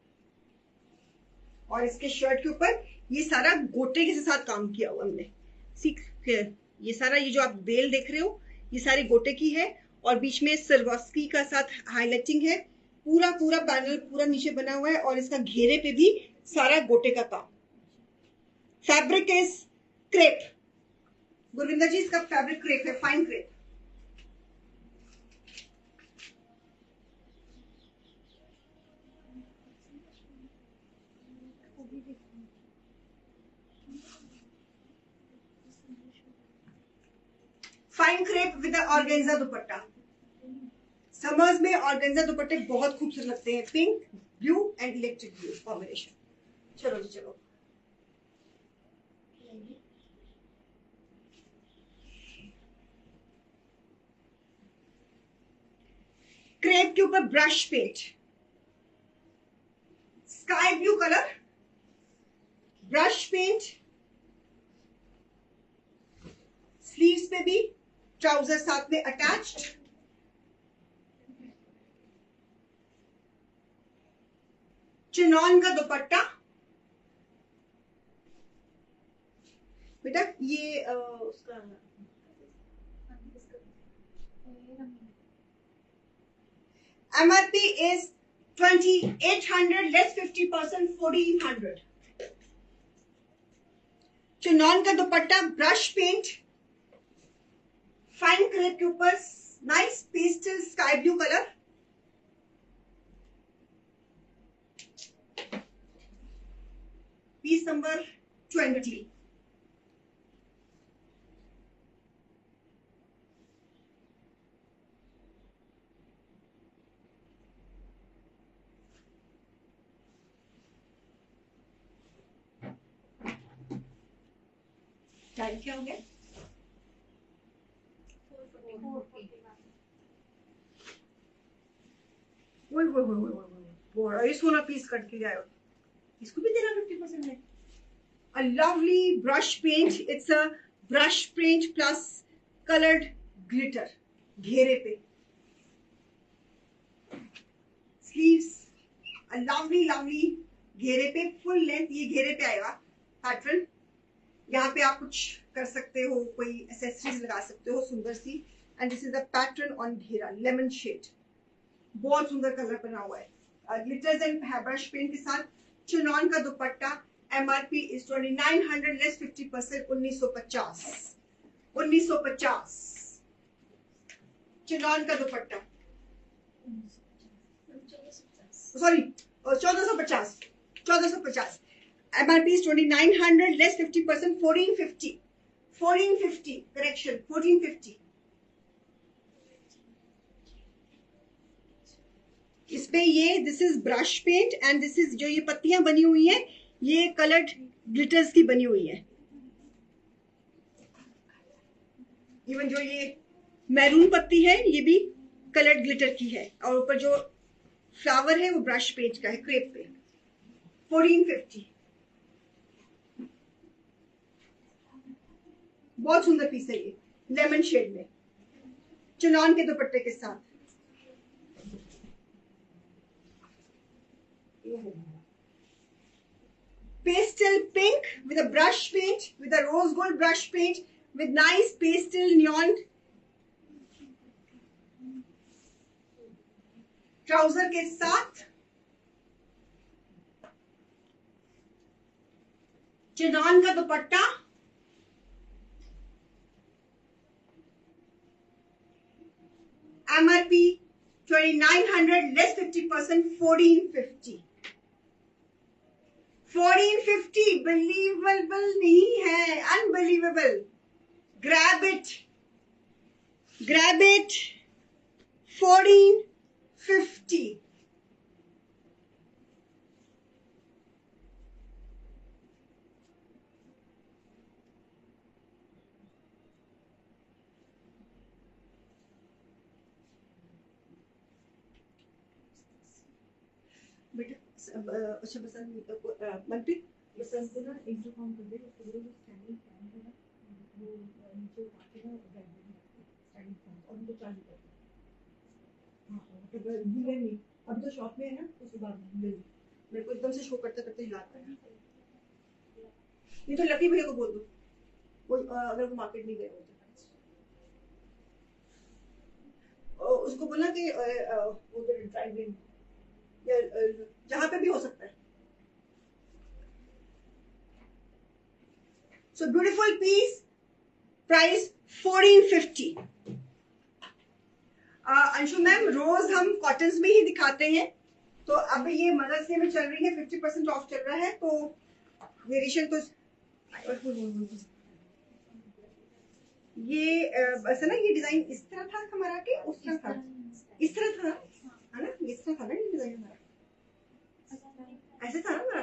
और इसके shirt के ऊपर ये सारा गोटे के साथ काम किया हुआ हमने, सीख, ये सारा ये जो आप बेल देख रहे हो ये सारी गोटे की है और बीच में सिल्वस्की का साथ हाईलाइटिंग है, पूरा पूरा पैनल पूरा नीचे बना हुआ है और इसका घेरे पे भी सारा गोटे का काम। Fabric is crepe, Gurvinder ji इसका फैब्रिक क्रेप है, fine crepe. With organza dupatta. Summers में ऑर्गेन्जा दुपट्टे बहुत खूबसूरत लगते हैं, pink blue and electric blue combination. चलो जी चलो, क्रेप के ऊपर brush paint, sky blue colour, brush paint, sleeves पे भी ट्राउजर साथ में अटैच्ड, चिनॉन का दुपट्टा। बेटा ये उसका MRP is 2800, less 50%, 1400। चिनॉन का dupatta, brush paint, fine crepe के ऊपर nice pastel sky blue colour, piece number 20। Time क्या हो गया? बड़ा सोना पीस कट के आयो, इसको भी देना 50% है। A lovely brush paint, it's a brush paint plus colored glitter, घेरे पे। Sleeves, a lovely घेरे पे, full length ये घेरे पे आएगा पैटर्न। यहाँ पे आप कुछ कर सकते हो, कोई एक्सेसरीज लगा सकते हो सुंदर सी। And this is a pattern on ghera, lemon shade, बहुत सुंदर कलर बना हुआ है ग्लिटर्स एंड ब्रश पेंट के साथ। चिनॉन का dupatta, MRP is 2900, less 50%, 1950। 1950 chinon का दुपट्टा, sorry 1450, 1450। MRP is 2900, less 50%, 1450, 1450, correction 1450। इसमें ये this is brush paint and this is जो ये पत्तियां बनी हुई हैं ये कलर्ड ग्लिटर्स की बनी हुई है। इवन जो ये मैरून पत्ती है ये भी कलर्ड ग्लिटर की है, और ऊपर जो फ्लावर है वो ब्रश पेंट का है क्रेप पे। 1450, बहुत सुंदर पीस है ये, लेमन शेड में चिनॉन के दुपट्टे के साथ। Pastel pink with a brush paint, with a rose gold brush paint, with nice pastel neon trouser के साथ। चिनॉन का दुपट्टा, MRP 2900, less 50%, 1450। 1450 बिलीवेबल नहीं है, unbelievable. Grab it, grab it. 1450। बेटा अच्छा बसंत मनप्रीत बसंत को ना इंटरकॉम कर दे, उसको बोलो स्टैंडिंग फैन है ना वो नीचे उठा के ना स्टैंडिंग फैन और उनको चालू कर दे। हाँ तो भूले नहीं, अब तो शॉप में है ना उसके बाद भूले नहीं, मेरे को एकदम से शो करते करते हिलाता है। नहीं तो लकी भैया को बोल दो, वो अगर वो मार्केट नहीं गए हो तो उसको बोलना कि उधर ड्राइव या जहां पे भी हो सकता है। So beautiful piece, price 1450। Anshu ma'am रोज हम कॉटन्स में ही दिखाते हैं, तो अब ये मदर्स डे में चल रही है, 50% ऑफ चल रहा है, तो वेरिएशन तो ये ऐसा ना, ये डिजाइन इस तरह था हमारा कि उस तरह था? इस तरह था है ना, इस तरह था ना ये डिजाइन हमारा, ऐसे था ना हमारा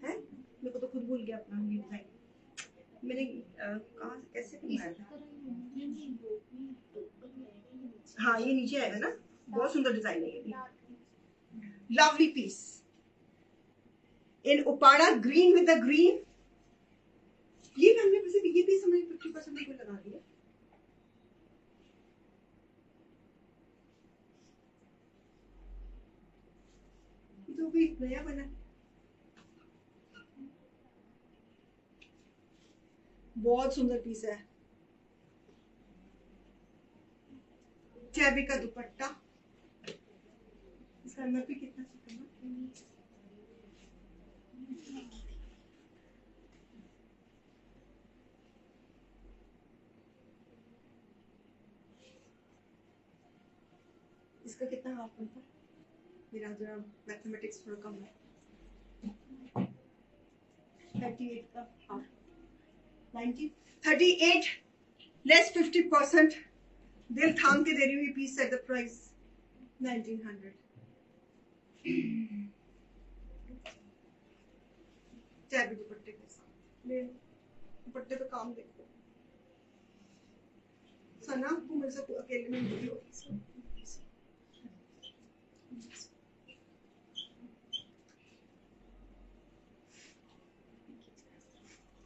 है। मेरे को तो खुद भूल गया अपना ये डिजाइन, मैंने कहाँ से कैसे बनाया था। हाँ ये नीचे आएगा ना, बहुत सुंदर डिजाइन है ये भी, lovely piece in Uppada green with the green. ये हमने ये पीस हमने 50% को लगा दिया। तो भी नया बना, बहुत सुंदर पीस है। चैबी का दुपट्टा, इसका एमआरपी कितना है? इसका कितना हाफ बनता है? मेरा जरा मैथमेटिक्स थोड़ा कम है। 38 का हाफ 90, 38 लेस 50%। दिल थाम के दे रही हुई पीस एट द प्राइस 1900। चाय भी दुपट्टे के साथ, दुपट्टे पे काम देखो। सना तू मेरे से अकेले में मिली हो,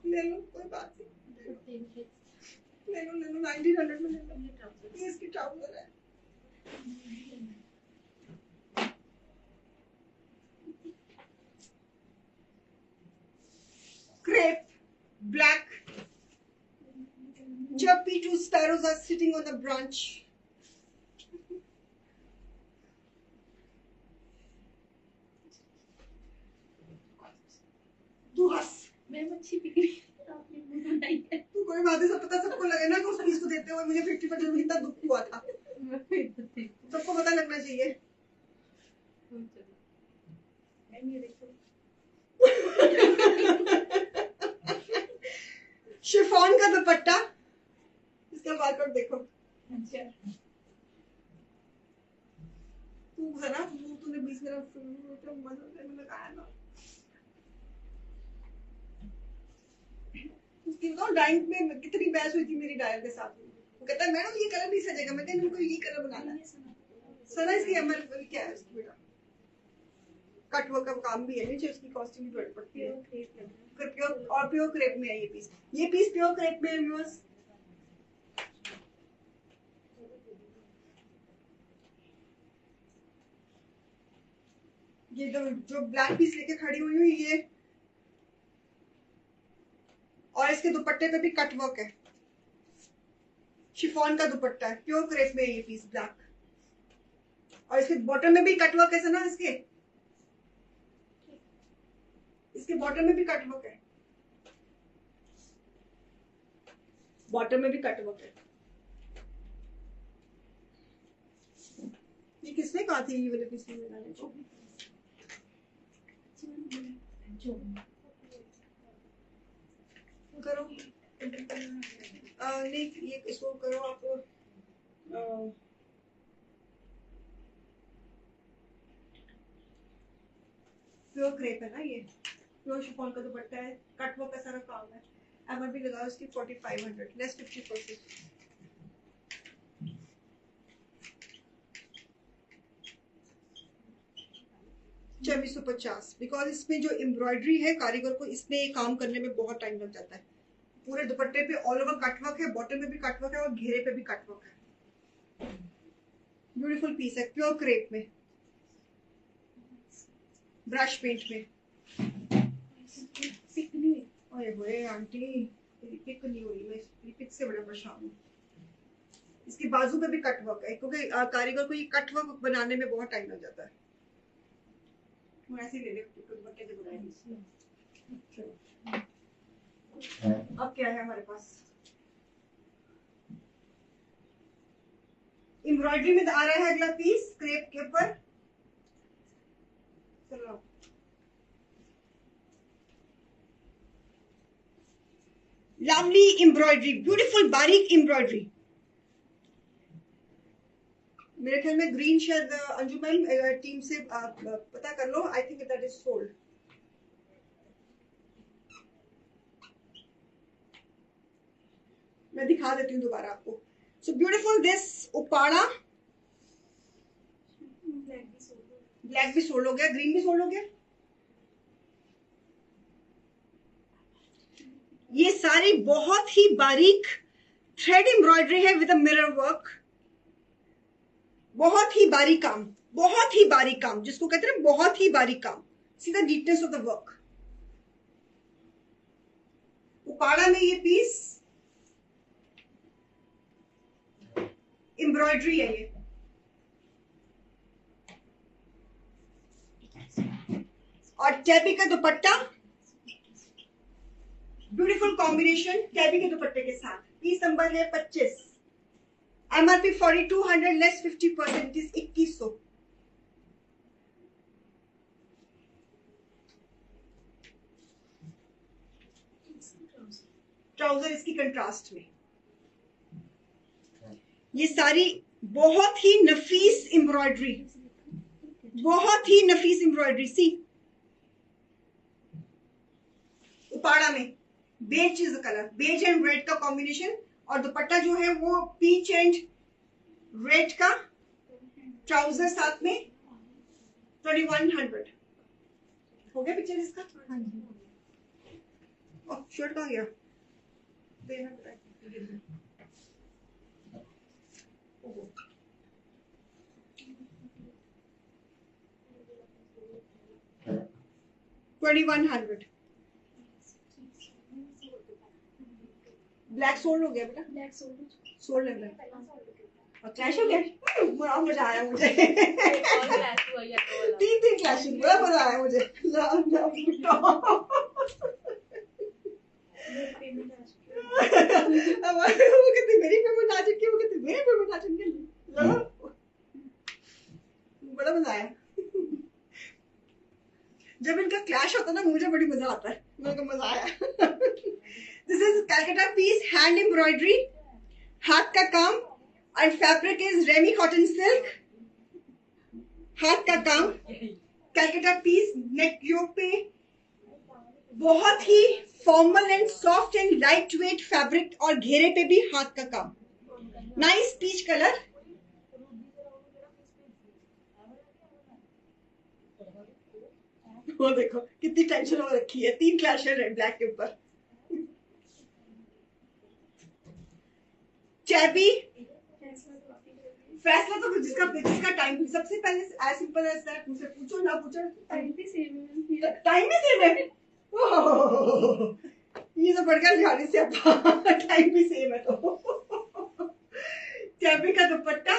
ले लो कोई बात नहीं, ले लो 1900 में ले लो। ये इसकी ट्राउजर है। Crepe, black. Chirpy two sparrows are sitting on the branch. तू हंस, मैं मच्छी बिक्री आपने मुंह बनाई है। तू कोई बात है, सब पता सबको लगे ना कि उस पीस को देते हुए मुझे 50% में कितना दुख हुआ था। सबको पता लगना चाहिए। शिफॉन का दुपट्टा, इसका बारकोड देखो। अच्छा तू जरा तूने 20 मिनट मजा लगाया ना। उसकी बताओ डाइंग में कितनी बहस हुई थी मेरी डायर के साथ। वो कहता है मैडम ये कलर नहीं सजेगा, मैं कहती इनको ये कलर बनाना है। सना इसकी एमएल क्या है उसकी बेटा, कट वर्क का काम भी है, नीचे उसकी कॉस्टिंग भी बड़ी पड़ती है। प्योर और प्योर क्रेप में है ये पीस। ये पीस प्योर क्रेप में है व्यूअर्स। ये जो ब्लैक पीस लेके खड़ी हुई हूँ ये, और इसके दुपट्टे पे भी कट वर्क है, शिफॉन का दुपट्टा है, प्योर क्रेप में है ये पीस ब्लैक, और इसके बॉटम में भी कट वर्क है ना, इसके बॉटम में भी कट वर्क है, बॉटम में भी कट वर्क है। ये किसने कहा थी ये वाले पीस में लगाने को? करो नहीं ये इसको करो आप, प्योर क्रेप है ना ये, प्योर शिफॉन का दुपट्टा है, कट वर्क का सारा काम है। एमआरपी लगाओ इसकी 4500 लेस 50%। 2450 बिकॉज इसमें जो एम्ब्रॉयडरी है, कारीगर को इसमें ये काम करने में बहुत टाइम लग जाता है। पूरे दुपट्टे पे ऑल ओवर कटवर्क है, बॉटम में भी कटवर्क है और घेरे पे भी कटवर्क है। ब्यूटीफुल पीस है, प्योर क्रेप में, ब्रश पेंट में। ओए होए आंटी मेरी पिक नहीं हो रही, मैं पिक से बड़ा परेशान हूँ। इसके बाजू पे भी कटवर्क है, क्योंकि कारीगर को ये कटवर्क बनाने में बहुत टाइम लग जाता है। ऐसे ले ले दुपट्टे के बनाए। अब क्या है हमारे पास, एम्ब्रॉयडरी में आ रहा है अगला पीस क्रेप के ऊपर। चलो लवली एम्ब्रॉयडरी, ब्यूटीफुल बारीक एम्ब्रॉयडरी। मेरे ख्याल में ग्रीन शायद अंजू मैम टीम से पता कर लो, I think that is sold. मैं दिखा देती हूँ दोबारा आपको। So beautiful this Uppada, black भी सोल्ड हो गया, ग्रीन भी सोल्ड हो गया। ये सारी बहुत ही बारीक थ्रेड एम्ब्रॉयडरी है विद अ मिरर वर्क। बहुत ही बारीक काम, बहुत ही बारीक काम, जिसको कहते हैं बहुत ही बारीक काम। See the neatness of the work. Uppada में ये पीस एम्ब्रॉयडरी है ये। और टैबी का दुपट्टा, ब्यूटीफुल कॉम्बिनेशन टैबी के दुपट्टे के साथ। पीस नंबर है 25। MRP 4200 less 50%, is 2100। ट्राउजर इसकी कंट्रास्ट में। ये सारी बहुत ही नफीस एम्ब्रॉयडरी, बहुत ही नफीस एम्ब्रॉयडरी। सी उपाड़ा में beige is the colour, beige and red का कॉम्बिनेशन। और दुपट्टा जो है वो पीच एंड रेड का, ट्राउजर साथ में। 2100 हो गया पिक्चर इसका। शर्ट कहाँ गया? $2100। ब्लैक सोल्ड हो गया बेटा, ब्लैक सोल्ड लग रहा है। और क्लैश हो गया, बड़ा मजा आया मुझे। तीन क्लैशिंग, बड़ा मजा आया मुझे। वो कहते मेरी पेमेंट आ चुकी है, वो कहते मेरी पेमेंट आ चुकी है। बड़ा मजा आया जब इनका क्लैश होता है ना, मुझे बड़ी मजा आता है। मेरे को मजा आया। This is Calcutta piece, hand embroidery, हाथ का काम। और fabric is ramie cotton silk, हाथ का काम। कैलकाटा पीस, नेक योक पे बहुत ही formal and soft and lightweight fabric, और घेरे पे भी हाथ का काम। Nice peach colour. वो देखो कितनी टेंशन हो रखी है, 3 क्लैश है रेड ब्लैक के ऊपर। चैबी फैसला तो जिसका टाइम सबसे पहले एज सिंपल एज दैट, मुझसे पूछो ना पूछो, टाइम भी सेम है। टाइम भी सेम है। ये तो बढ़कर झाड़ी से टाइम भी सेम है। तो चैबी का दुपट्टा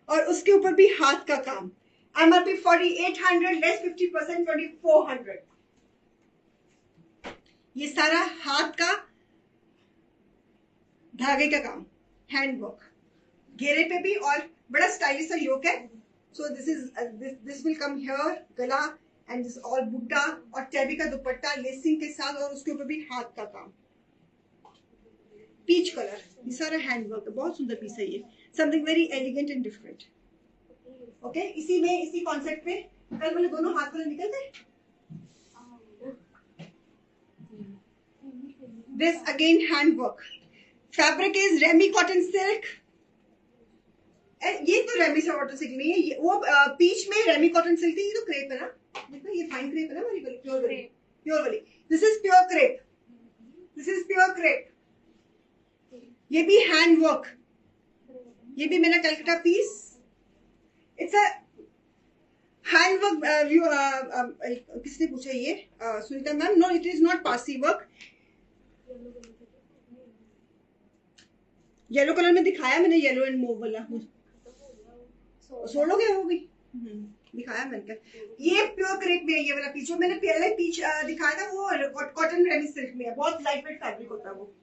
और उसके ऊपर भी हाथ का काम। MRP 4800 less 50%, 2400। ये सारा हाथ का धागे का काम, हैंड वर्क, घेरे पे भी, और बड़ा स्टाइलिश सा योक है। So this will come here, गला एंड दिस ऑल बुट्टा, और टैबी का दुपट्टा लेसिंग के साथ, और उसके ऊपर भी हाथ का काम। पीच कलर, ये सारा हैंड वर्क, बहुत सुंदर पीस है ये। Something very elegant and different. Okay, इसी में, इसी कॉन्सेप्ट में कल वाले दोनों हाथ वाले निकल गए। This again hand work, fabric is ramie cotton silk. ये तो रेमी कॉटन सिल्क नहीं है, ये वो पीच में रेमी कॉटन सिल्क थी। ये तो क्रेप है ना, देखो ये फाइन क्रेप है ना हमारी, प्योर वाली, प्योर वाली। This is pure crepe, this is pure crepe. ये भी हैंड वर्क, ये भी मेरा Calcutta piece. It's a hand work. किसने पूछा ये? Sunita ma'am. No, it is not Parsi work. Yellow colour में दिखाया मैंने, येलो एंड मोव वाला। सोल्ड हो गया वो भी, दिखाया मैंने। ये प्योर क्रेप में है ये वाला पीच। जो मैंने पहले पीच दिखाया था वो कॉटन रेमी सिल्क में है, बहुत लाइट वेट फैब्रिक होता है वो।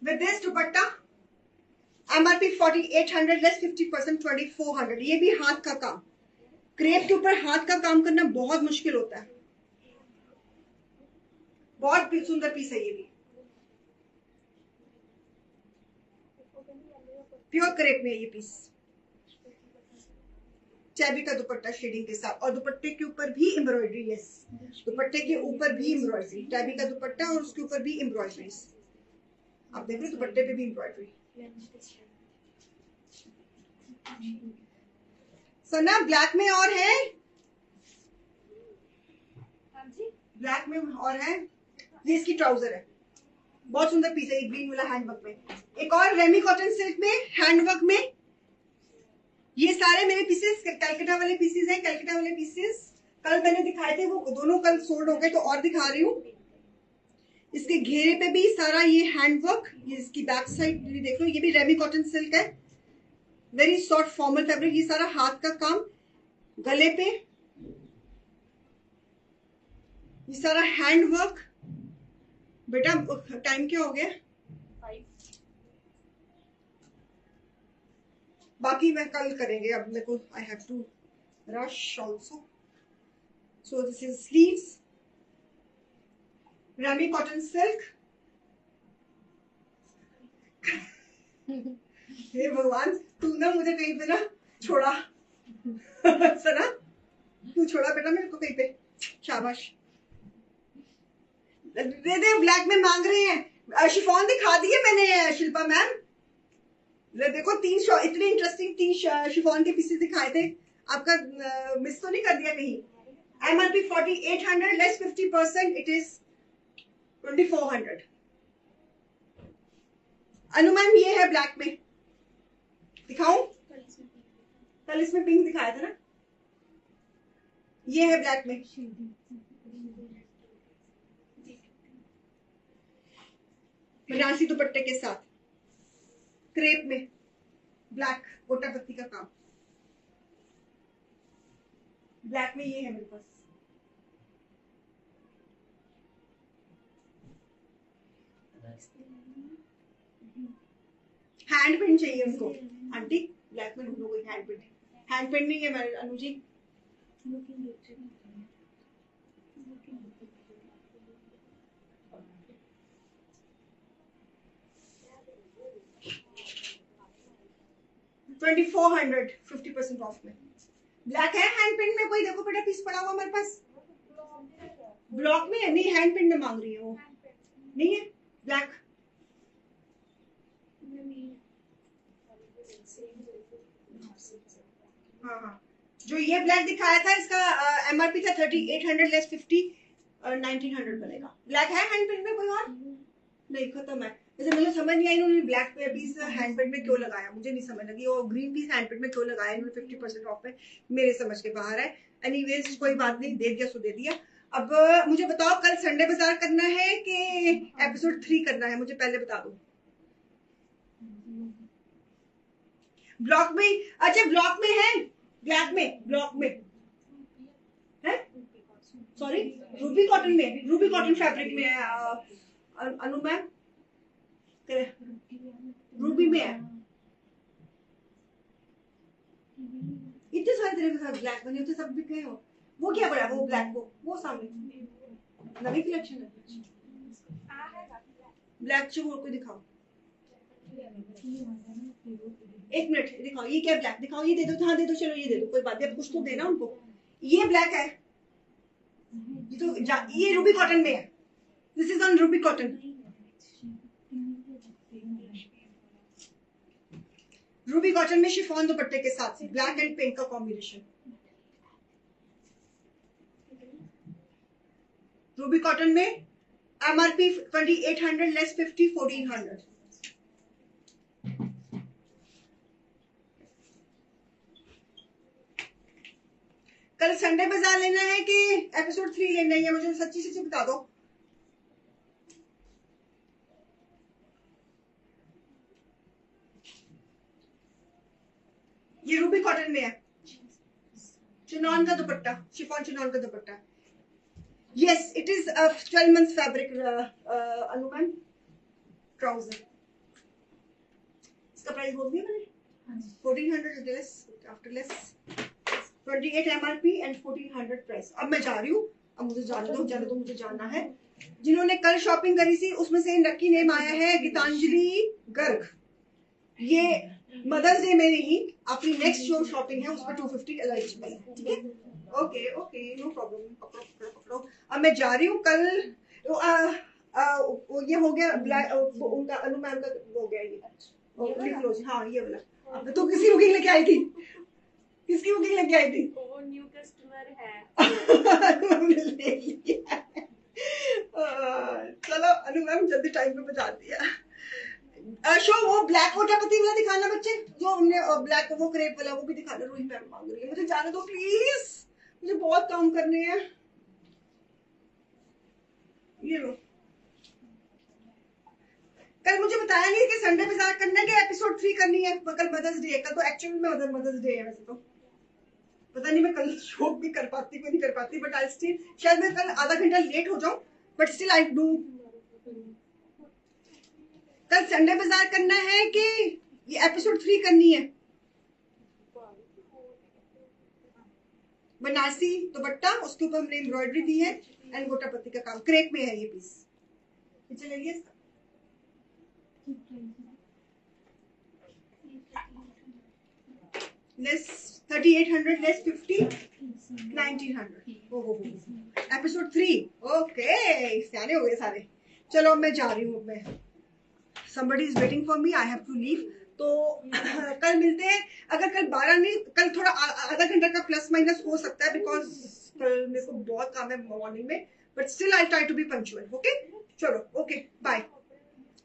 With this dupatta MRP 4800 less 50%, 2400। ये भी हाथ का काम, क्रेप के ऊपर हाथ का काम करना बहुत मुश्किल होता है। बहुत सुंदर पीस है ये भी, प्योर क्रेप में है ये पीस। चैबी का दुपट्टा शेडिंग के साथ, और दुपट्टे के ऊपर भी एम्ब्रॉयडरी। यस, दुपट्टे के ऊपर भी एम्ब्रॉयडरी, टैबी का दुपट्टा और उसके ऊपर भी एम्ब्रॉयडरी। आप देख रहे हो दुपट्टे पे भी एम्ब्रॉयडरी। सना ब्लैक में और है, ब्लैक में और है। ये इसकी ट्राउजर है, बहुत सुंदर पीस है ये, ग्रीन वाला हैंडवर्क में। एक और रेमी कॉटन सिल्क में हैंडवर्क में। ये सारे मेरे पीसेस कैलकाटा वाले पीसेस हैं। कैलकाटा वाले पीसेस कल मैंने दिखाए थे, वो दोनों कल सोल्ड हो गए, तो और दिखा रही हूँ। इसके घेरे पे भी सारा ये हैंडवर्क, ये इसकी बैक साइड देख लो, ये भी रेमी कॉटन सिल्क है, वेरी सॉफ्ट फॉर्मल फैब्रिक। ये सारा हाथ का काम, गले पे ये सारा हैंडवर्क। बेटा टाइम क्या हो गया? बाकी मैं कल करेंगे, अब मेरे को I have to rush also. So this is sleeves, ramie cotton silk. हे भगवान, तू ना मुझे कहीं पे ना छोड़ा सना, तू छोड़ा बेटा मेरे को कहीं पे, शाबाश। दे दे, ब्लैक में मांग रहे हैं। शिफॉन दिखा दिए मैंने शिल्पा मैम। देखो इतने इंटरेस्टिंग 3 शिफॉन के पीसेस दिखाए थे, आपका मिस तो नहीं कर दिया कहीं? MRP 4800 less 50%, it is 2400। Anu ma'am ये है ब्लैक में, दिखाऊं? कल इसमें पिंक दिखाया था ना, ये है ब्लैक में। बनारसी दुपट्टे के साथ, क्रेप में, ब्लैक गोटा पत्ती का काम, ब्लैक में ये है मेरे पास। हैंड प्रिंट चाहिए उनको आंटी, ब्लैक में ढूंढो कोई हैंड प्रिंट। हैंड प्रिंट नहीं है मेरे अनु जी। $2400 50% ऑफ में ब्लैक है। हैंड प्रिंट में कोई देखो बेटा पीस पड़ा हुआ हमारे पास, ब्लॉक में है नहीं, हैंड प्रिंट में मांग रही है वो, नहीं है ब्लैक। हाँ हाँ, जो ये ब्लैक दिखाया था इसका MRP था 3800 लेस 50, 1900 बनेगा। ब्लैक है हैंड प्रिंट में कोई और? नहीं, खत्म है। जैसे मुझे समझ नहीं आई इन्होंने ब्लैक पीस हैंड प्रिंट में क्यों लगाया, मुझे नहीं समझ लगी। वो ग्रीन पीस हैंड प्रिंट में क्यों लगाया इन्होंने 50% ऑफ में, मेरे समझ के बाहर है। एनीवेज कोई बात नहीं, दे दिया सो दे दिया। अब मुझे बताओ कल संडे बाजार करना है कि एपिसोड 3 करना है, मुझे पहले बता दो। ब्लॉक में, अच्छा ब्लॉक में है, ब्लैक में, ब्लॉक में है, सॉरी रूबी कॉटन में, रूबी कॉटन फैब्रिक में है अनु मैम, रूबी में है। इतने सारे तरह के ब्लैक बने होते, सब बिके हो। वो क्या पड़ा वो ब्लैक, वो सामने नवी कलेक्शन है ब्लैक। जो और कोई दिखाओ, एक मिनट दिखाओ, ये क्या ब्लैक दिखाओ, ये दे दो, हाँ दे दो, चलो ये दे दो, कोई बात नहीं, कुछ तो देना उनको। ये ब्लैक है, ये तो ये रूबी कॉटन में है, this is on Ruby cotton. Ruby cotton में शिफॉन दुपट्टे के साथ ब्लैक एंड पिंक का कॉम्बिनेशन। रूबी कॉटन में MRP 2800 लेस 50 1400। कल संडे बाजार लेना है कि एपिसोड 3 लेना है, मुझे सच्ची सच्ची बता दो। ये रूबी कॉटन में है, चिनॉन का दुपट्टा, शिफॉन चिनॉन का दुपट्टा। Yes it is 12 months fabric अनुमान ट्राउजर। इसका प्राइस बोल दिया मैंने, 1400 less after less 38 MRP and 1400 price. अब मैं जा रही हूँ, अब मुझे जाने दो, मुझे जानना है। जिन्होंने कल शॉपिंग करी थी उसमें से लकी नेम आया है गीतांजलि गर्ग। ये मदर्स डे में नहीं, अपनी नेक्स्ट जो शॉपिंग है उस पर 250 एलिजिबल है, ठीक है? Okay okay, no problem. पकड़ो। अब मैं जा रही हूँ। कल ये हो गया उनका अनु मैम का हो गया ये लिख लो। हाँ ये वाला। तो किसी बुकिंग लेके आई थी? किसकी बुकिंग लेके आई थी? वो न्यू कस्टमर है। ले लिया। चलो अनु मैम जल्दी टाइम पे पहुंचा दिया। शो वो ब्लैक कोटापति वाला दिखाना बच्चे, जो हमने ब्लैक वो क्रेप वाला वो भी दिखाना। रोही मैम मांग रही है, मुझे जाने दो प्लीज, मुझे बहुत काम करने हैं। ये लो। कल मुझे बताया नहीं कि संडे बाजार करना है कि एपिसोड 3 करनी है। कल मदर्स डे है, कल तो एक्चुअली में मदर्स डे है। वैसे तो पता नहीं मैं कल शो भी कर पाती को नहीं कर पाती, बट आई स्टिल, शायद मैं कल आधा घंटा लेट हो जाऊं, बट स्टिल आई डू। कल संडे बाजार करना है कि ये एपिसोड 3 करनी है? बनारसी दुपट्टा, उसके ऊपर हमने एम्ब्रॉयडरी दी है एंड गोटापति का काम, क्रेप में है ये पीस। चले लिए लेस 3800 लेस 50 1900। ओहो एपिसोड 3। ओके सियाने हो गए सारे। चलो मैं जा रही हूँ। मैं somebody is waiting for me, I have to leave। तो कल मिलते हैं। अगर कल 12 नहीं, कल थोड़ा आधा घंटा का प्लस माइनस हो सकता है, बिकॉज कल मेरे को बहुत काम है मॉर्निंग में, but still I try to be punctual. Okay चलो, ओके बाय।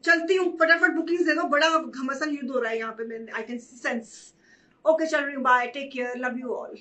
चलती हूँ, फटाफट बुकिंग्स दे दो, बड़ा घमासान युद्ध हो रहा है यहाँ पे, मैं आई कैन सेंस। ओके चल रही हूँ, bye, take care, love you all.